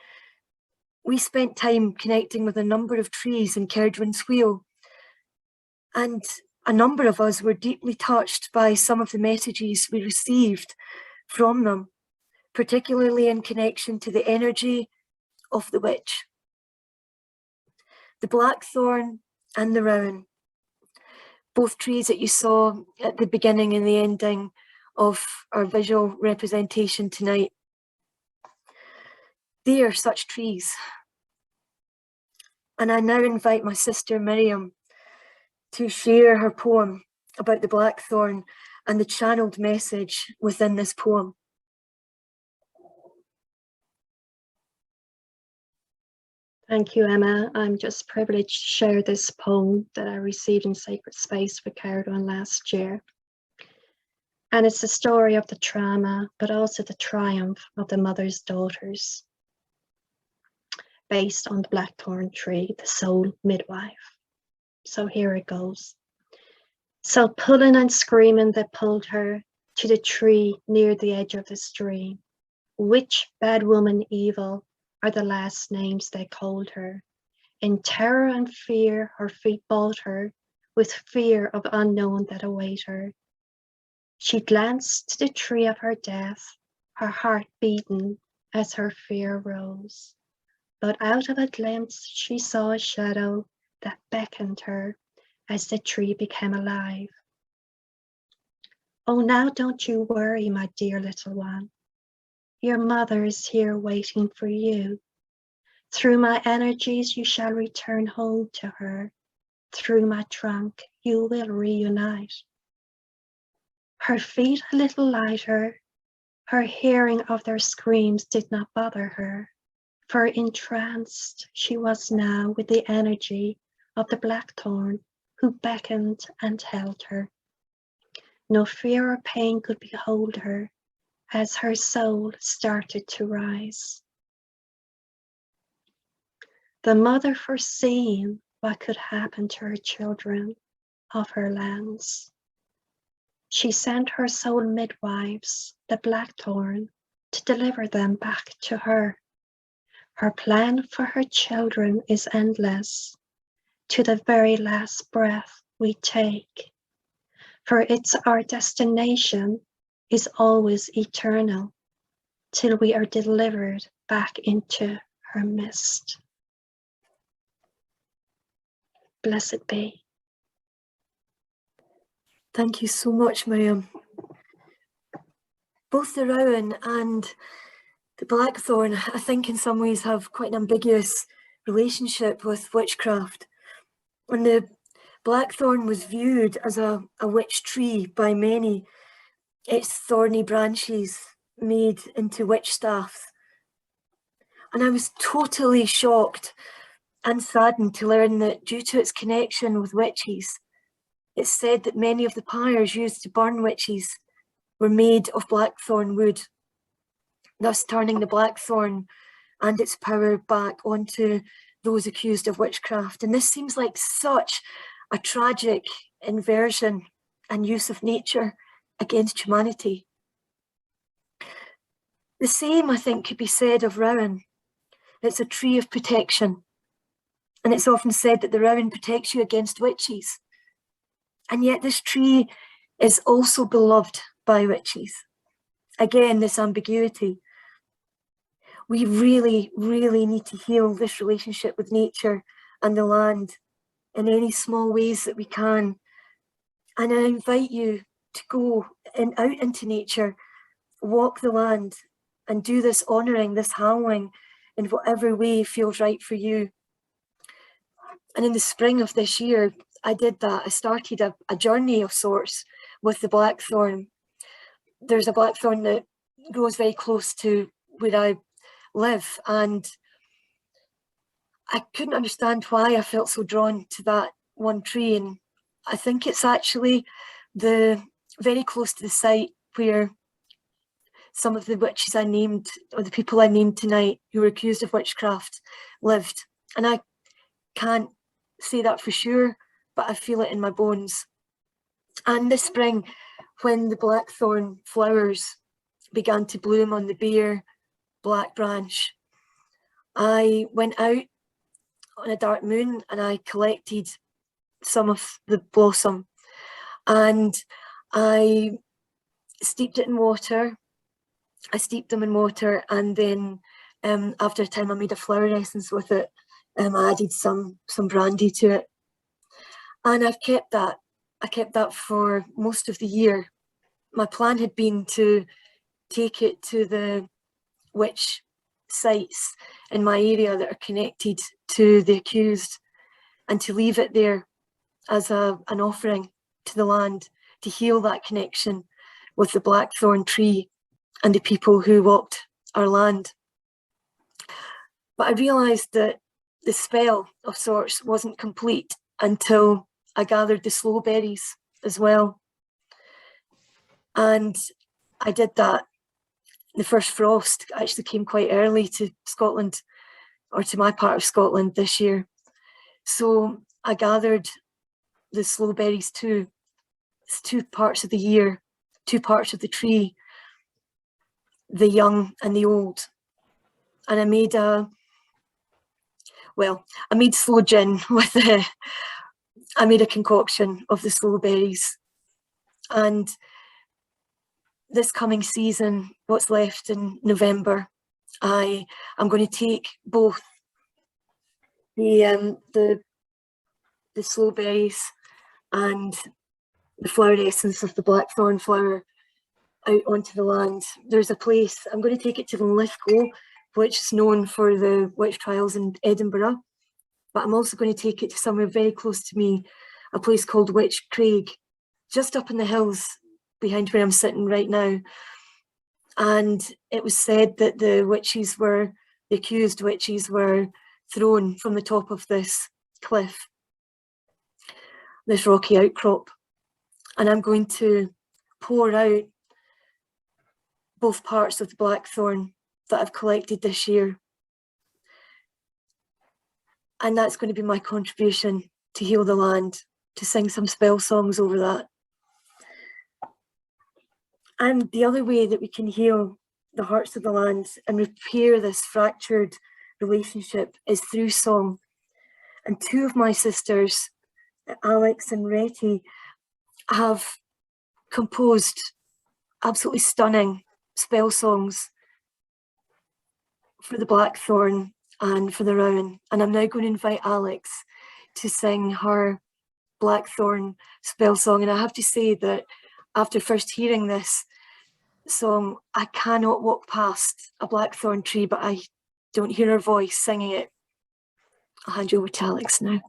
we spent time connecting with a number of trees in Cerridwen's wheel. And a number of us were deeply touched by some of the messages we received from them, particularly in connection to the energy of the witch. The blackthorn and the rowan, both trees that you saw at the beginning and the ending of our visual representation tonight. They are such trees. And I now invite my sister Miriam to share her poem about the blackthorn and the channeled message within this poem. Thank you, Emma. I'm just privileged to share this poem that I received in Sacred Space for Cerridwen last year. And it's the story of the trauma, but also the triumph of the mother's daughters, based on the blackthorn tree, the soul midwife. So here it goes. So pulling and screaming, they pulled her to the tree near the edge of the stream. Witch, bad woman, evil are the last names they called her. In terror and fear, her feet bought her, with fear of unknown that await her. She glanced to the tree of her death, her heart beating as her fear rose. But out of a glimpse she saw a shadow that beckoned her as the tree became alive. Oh, now don't you worry, my dear little one. Your mother is here waiting for you. Through my energies you shall return home to her. Through my trunk you will reunite. Her feet a little lighter, her hearing of their screams did not bother her, for entranced she was now with the energy of the blackthorn who beckoned and held her. No fear or pain could behold her as her soul started to rise. The mother, foreseeing what could happen to her children of her lands, she sent her soul midwives, the blackthorn, to deliver them back to her. Her plan for her children is endless, to the very last breath we take. For it's our destination is always eternal, till we are delivered back into her mist. Blessed be. Thank you so much, Miriam. Both the rowan and the blackthorn, I think in some ways have quite an ambiguous relationship with witchcraft. When the blackthorn was viewed as a witch tree by many, its thorny branches made into witch staffs. And I was totally shocked and saddened to learn that due to its connection with witches, it's said that many of the pyres used to burn witches were made of blackthorn wood, thus turning the blackthorn and its power back onto those accused of witchcraft. And this seems like such a tragic inversion and use of nature against humanity. The same, I think, could be said of Rowan. It's a tree of protection. And it's often said that the Rowan protects you against witches. And yet this tree is also beloved by witches. Again, this ambiguity. We really, really need to heal this relationship with nature and the land in any small ways that we can. And I invite you to go out into nature, walk the land, and do this honouring, this hallowing in whatever way feels right for you. And in the spring of this year, I did that. I started a journey of sorts with the blackthorn. There's a blackthorn that grows very close to where I live, and I couldn't understand why I felt so drawn to that one tree. And I think it's actually very close to the site where some of the witches I named, or the people I named tonight who were accused of witchcraft, lived. And I can't say that for sure, but I feel it in my bones. And this spring, when the blackthorn flowers began to bloom on the bare black branch, I went out on a dark moon and I collected some of the blossom and I steeped it in water. I steeped them in water, and then after a time I made a flower essence with it. I added some brandy to it, and I've kept that. I kept that for most of the year. My plan had been to take it to the witch sites in my area that are connected to the accused, and to leave it there as an offering to the land, to heal that connection with the blackthorn tree and the people who walked our land. But I realised that the spell of sorts wasn't complete until I gathered the sloe berries as well. And I did that. The first frost actually came quite early to Scotland, or to my part of Scotland this year. So I gathered the sloe berries too. It's 2 parts of the year, 2 parts of the tree, the young and the old. And I made I made sloe gin with I made a concoction of the sloe berries. And this coming season, what's left in November, I'm going to take both the sloe berries and the flower essence of the blackthorn flower out onto the land. There's a place, I'm going to take it to Linlithgow, which is known for the witch trials in Edinburgh, but I'm also going to take it to somewhere very close to me, a place called Witch Craig, just up in the hills behind where I'm sitting right now. And it was said that the accused witches were thrown from the top of this cliff, this rocky outcrop. And I'm going to pour out both parts of the blackthorn that I've collected this year. And that's going to be my contribution to heal the land, to sing some spell songs over that. And the other way that we can heal the hearts of the land and repair this fractured relationship is through song. And 2 of my sisters, Alex and Retty, have composed absolutely stunning spell songs for the blackthorn and for the rowan. And I'm now going to invite Alex to sing her blackthorn spell song. And I have to say that after first hearing this song, I cannot walk past a blackthorn tree, but I don't hear her voice singing it. I'll hand you over to Alex now.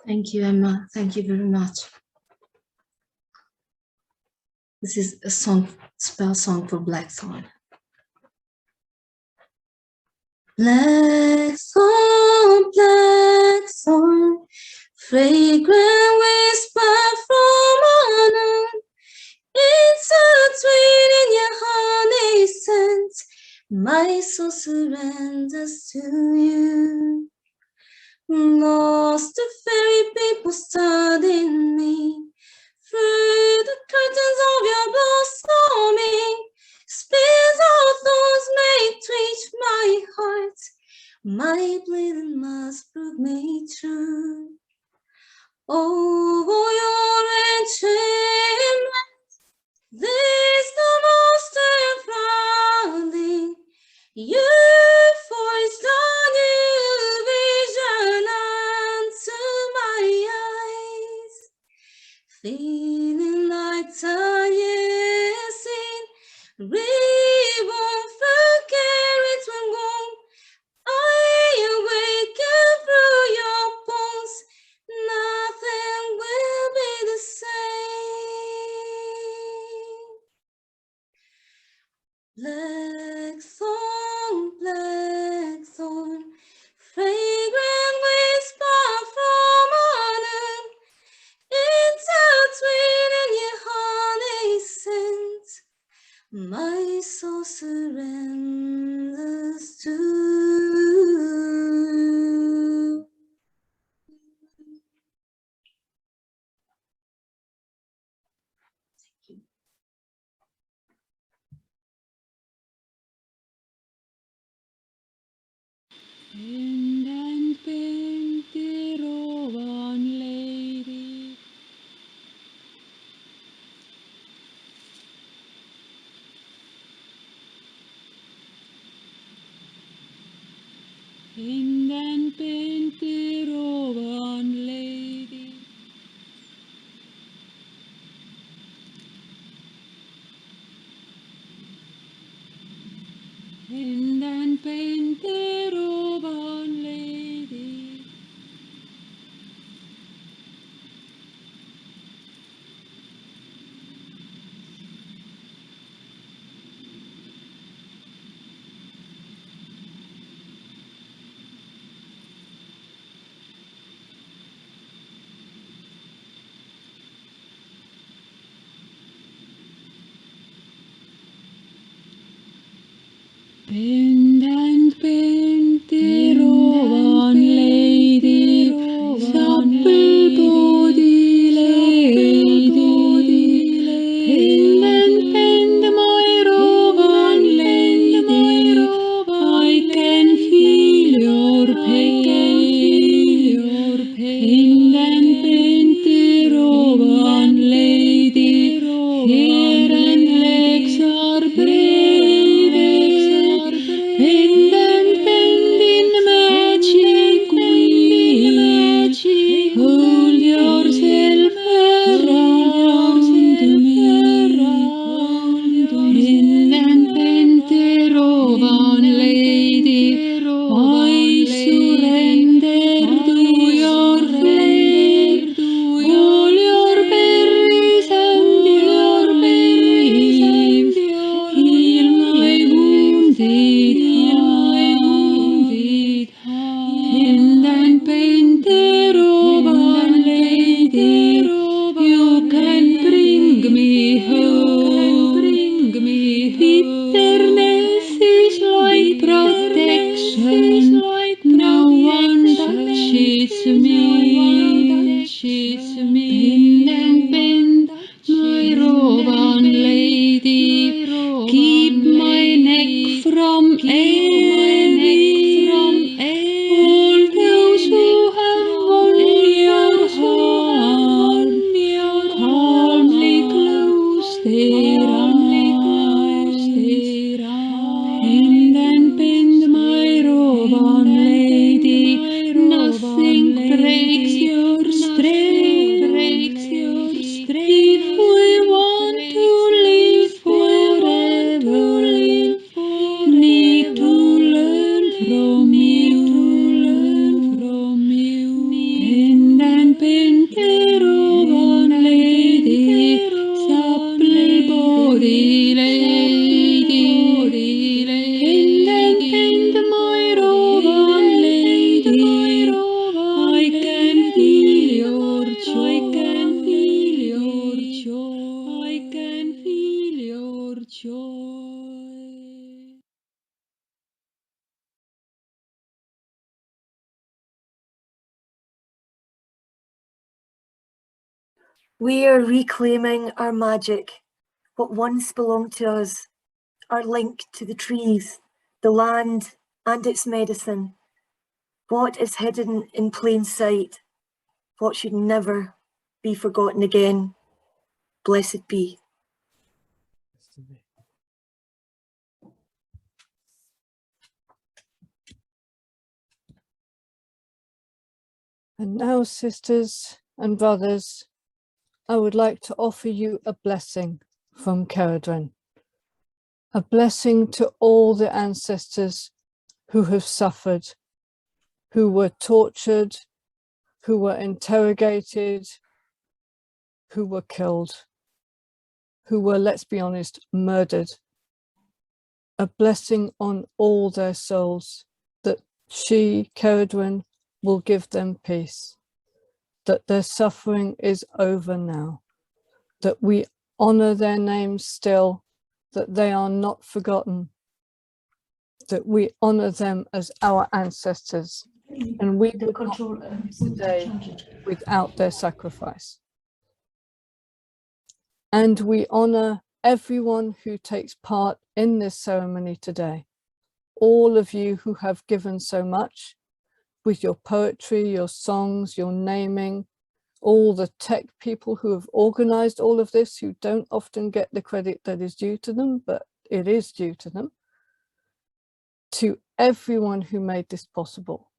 Thank you, Emma. Thank you very much. This is a spell song for blackthorn. Blackthorn, blackthorn, fragrant whisper from unknown. It's a sweet in your honey scent. My soul surrenders to you. Lost the fairy people studying me. my bleeding must prove me true. Oh, your enchantment, this the most enthralling. You forced a new vision unto my eyes, feeling like tiredness in reborn from Cerridwen womb. I awaken through your bones, nothing will be the same. Blackthorn, fragrant whisper from heaven, intertwining your honey scent, my soul surrenders to. And painted on lady, and painted on lady, and painted on lady. And painted on lady, supple body lady, and my robe on lady, I can feel your pain, and painted robe on lady, hair and legs are brave, and in magic weave, hold yourself around me, and robe on lady, I surrender to your flame, all your berries and your leaves, heal my wounded heart, and paint the robe on lady, you can bring me home, bitterness is like protection, no one touches me, bend my robe on lady, keep my neck from envy, all those who have won your heart, calmly close their eyes, and bend my robe on lady, nothing breaks your strength, if we want to live forever, need to learn from you, and paint the robe on lady, supple body lady, and paint my robe on lady, I can feel your joy, I can feel your joy. We are reclaiming our magic, what once belonged to us, our link to the trees, the land and its medicine, What is hidden in plain sight, what should never be forgotten again, blessed be. And now, sisters and brothers, I would like to offer you a blessing from Cerridwen, a blessing to all the ancestors who have suffered, who were tortured, who were interrogated, who were killed, who were, let's be honest, murdered. A blessing on all their souls, that she, Cerridwen, will give them peace, that their suffering is over now, that we honor their names still, that they are not forgotten, that we honor them as our ancestors, and we would not be today without their sacrifice. And we honor everyone who takes part in this ceremony today, all of you who have given so much with your poetry, your songs, your naming, all the tech people who have organized all of this, who don't often get the credit that is due to them, but it is due to them. To everyone who made this possible,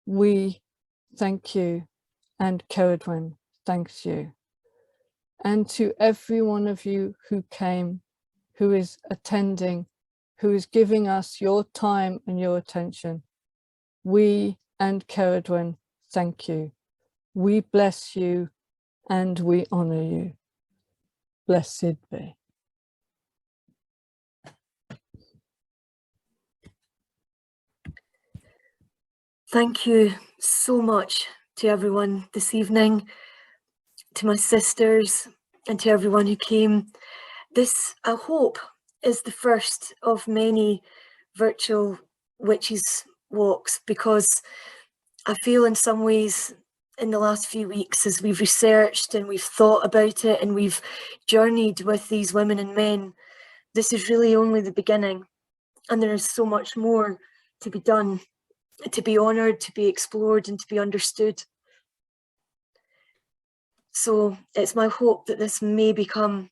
we thank you, and Cerridwen thanks you. And to every one of you who came, who is attending, who is giving us your time and your attention, we and Cerridwen thank you. We bless you and we honor you. Blessed be. Thank you so much to everyone this evening, to my sisters and to everyone who came. This, I hope, is the first of many virtual witches walks, because I feel in some ways in the last few weeks, as we've researched and we've thought about it and we've journeyed with these women and men, this is really only the beginning, and there is so much more to be done, to be honoured, to be explored and to be understood. So it's my hope that this may become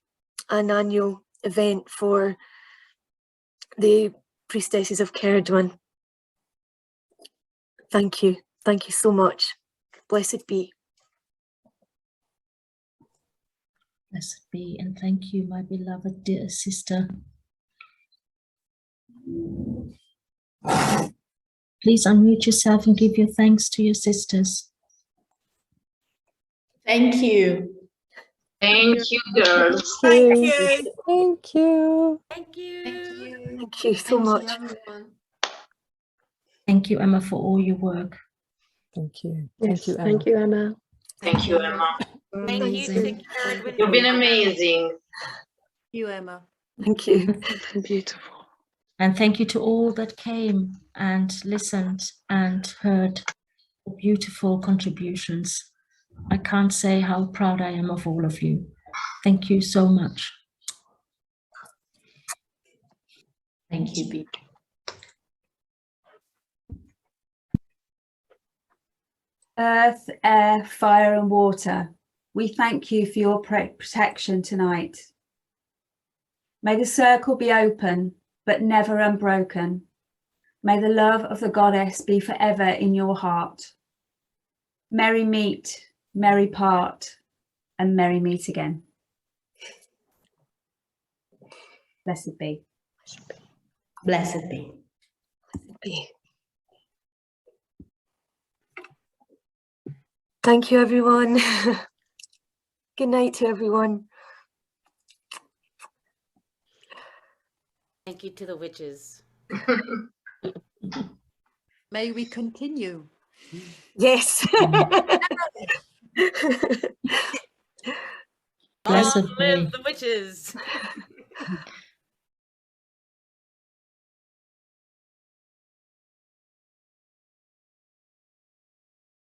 an annual event for the Priestesses of Cerridwen. Thank you so much. Blessed be. Blessed be, and thank you, my beloved dear sister. Please unmute yourself and give your thanks to your sisters. Thank you. Thank you, girls. Thank you. Thank you. Thank you. Thank you so much. Thank you, Emma, for all your work. Thank you. Yes, Thank you, Emma. thank you, Emma. Thank you, Emma. Thank you to Cerridwen. You've been amazing. You, Emma. Thank you. It's been beautiful. And thank you to all that came and listened and heard the beautiful contributions. I can't say how proud I am of all of you. Thank you so much. Thank you, Bea. Earth, air, fire and water, we thank you for your protection tonight. May the circle be open, but never unbroken. May the love of the goddess be forever in your heart. Merry meet, merry part, and merry meet again. Blessed be. Blessed be. Thank you, everyone. Good night to everyone. Thank you to the witches. May we continue. Yes. Long Blessed live be. the witches.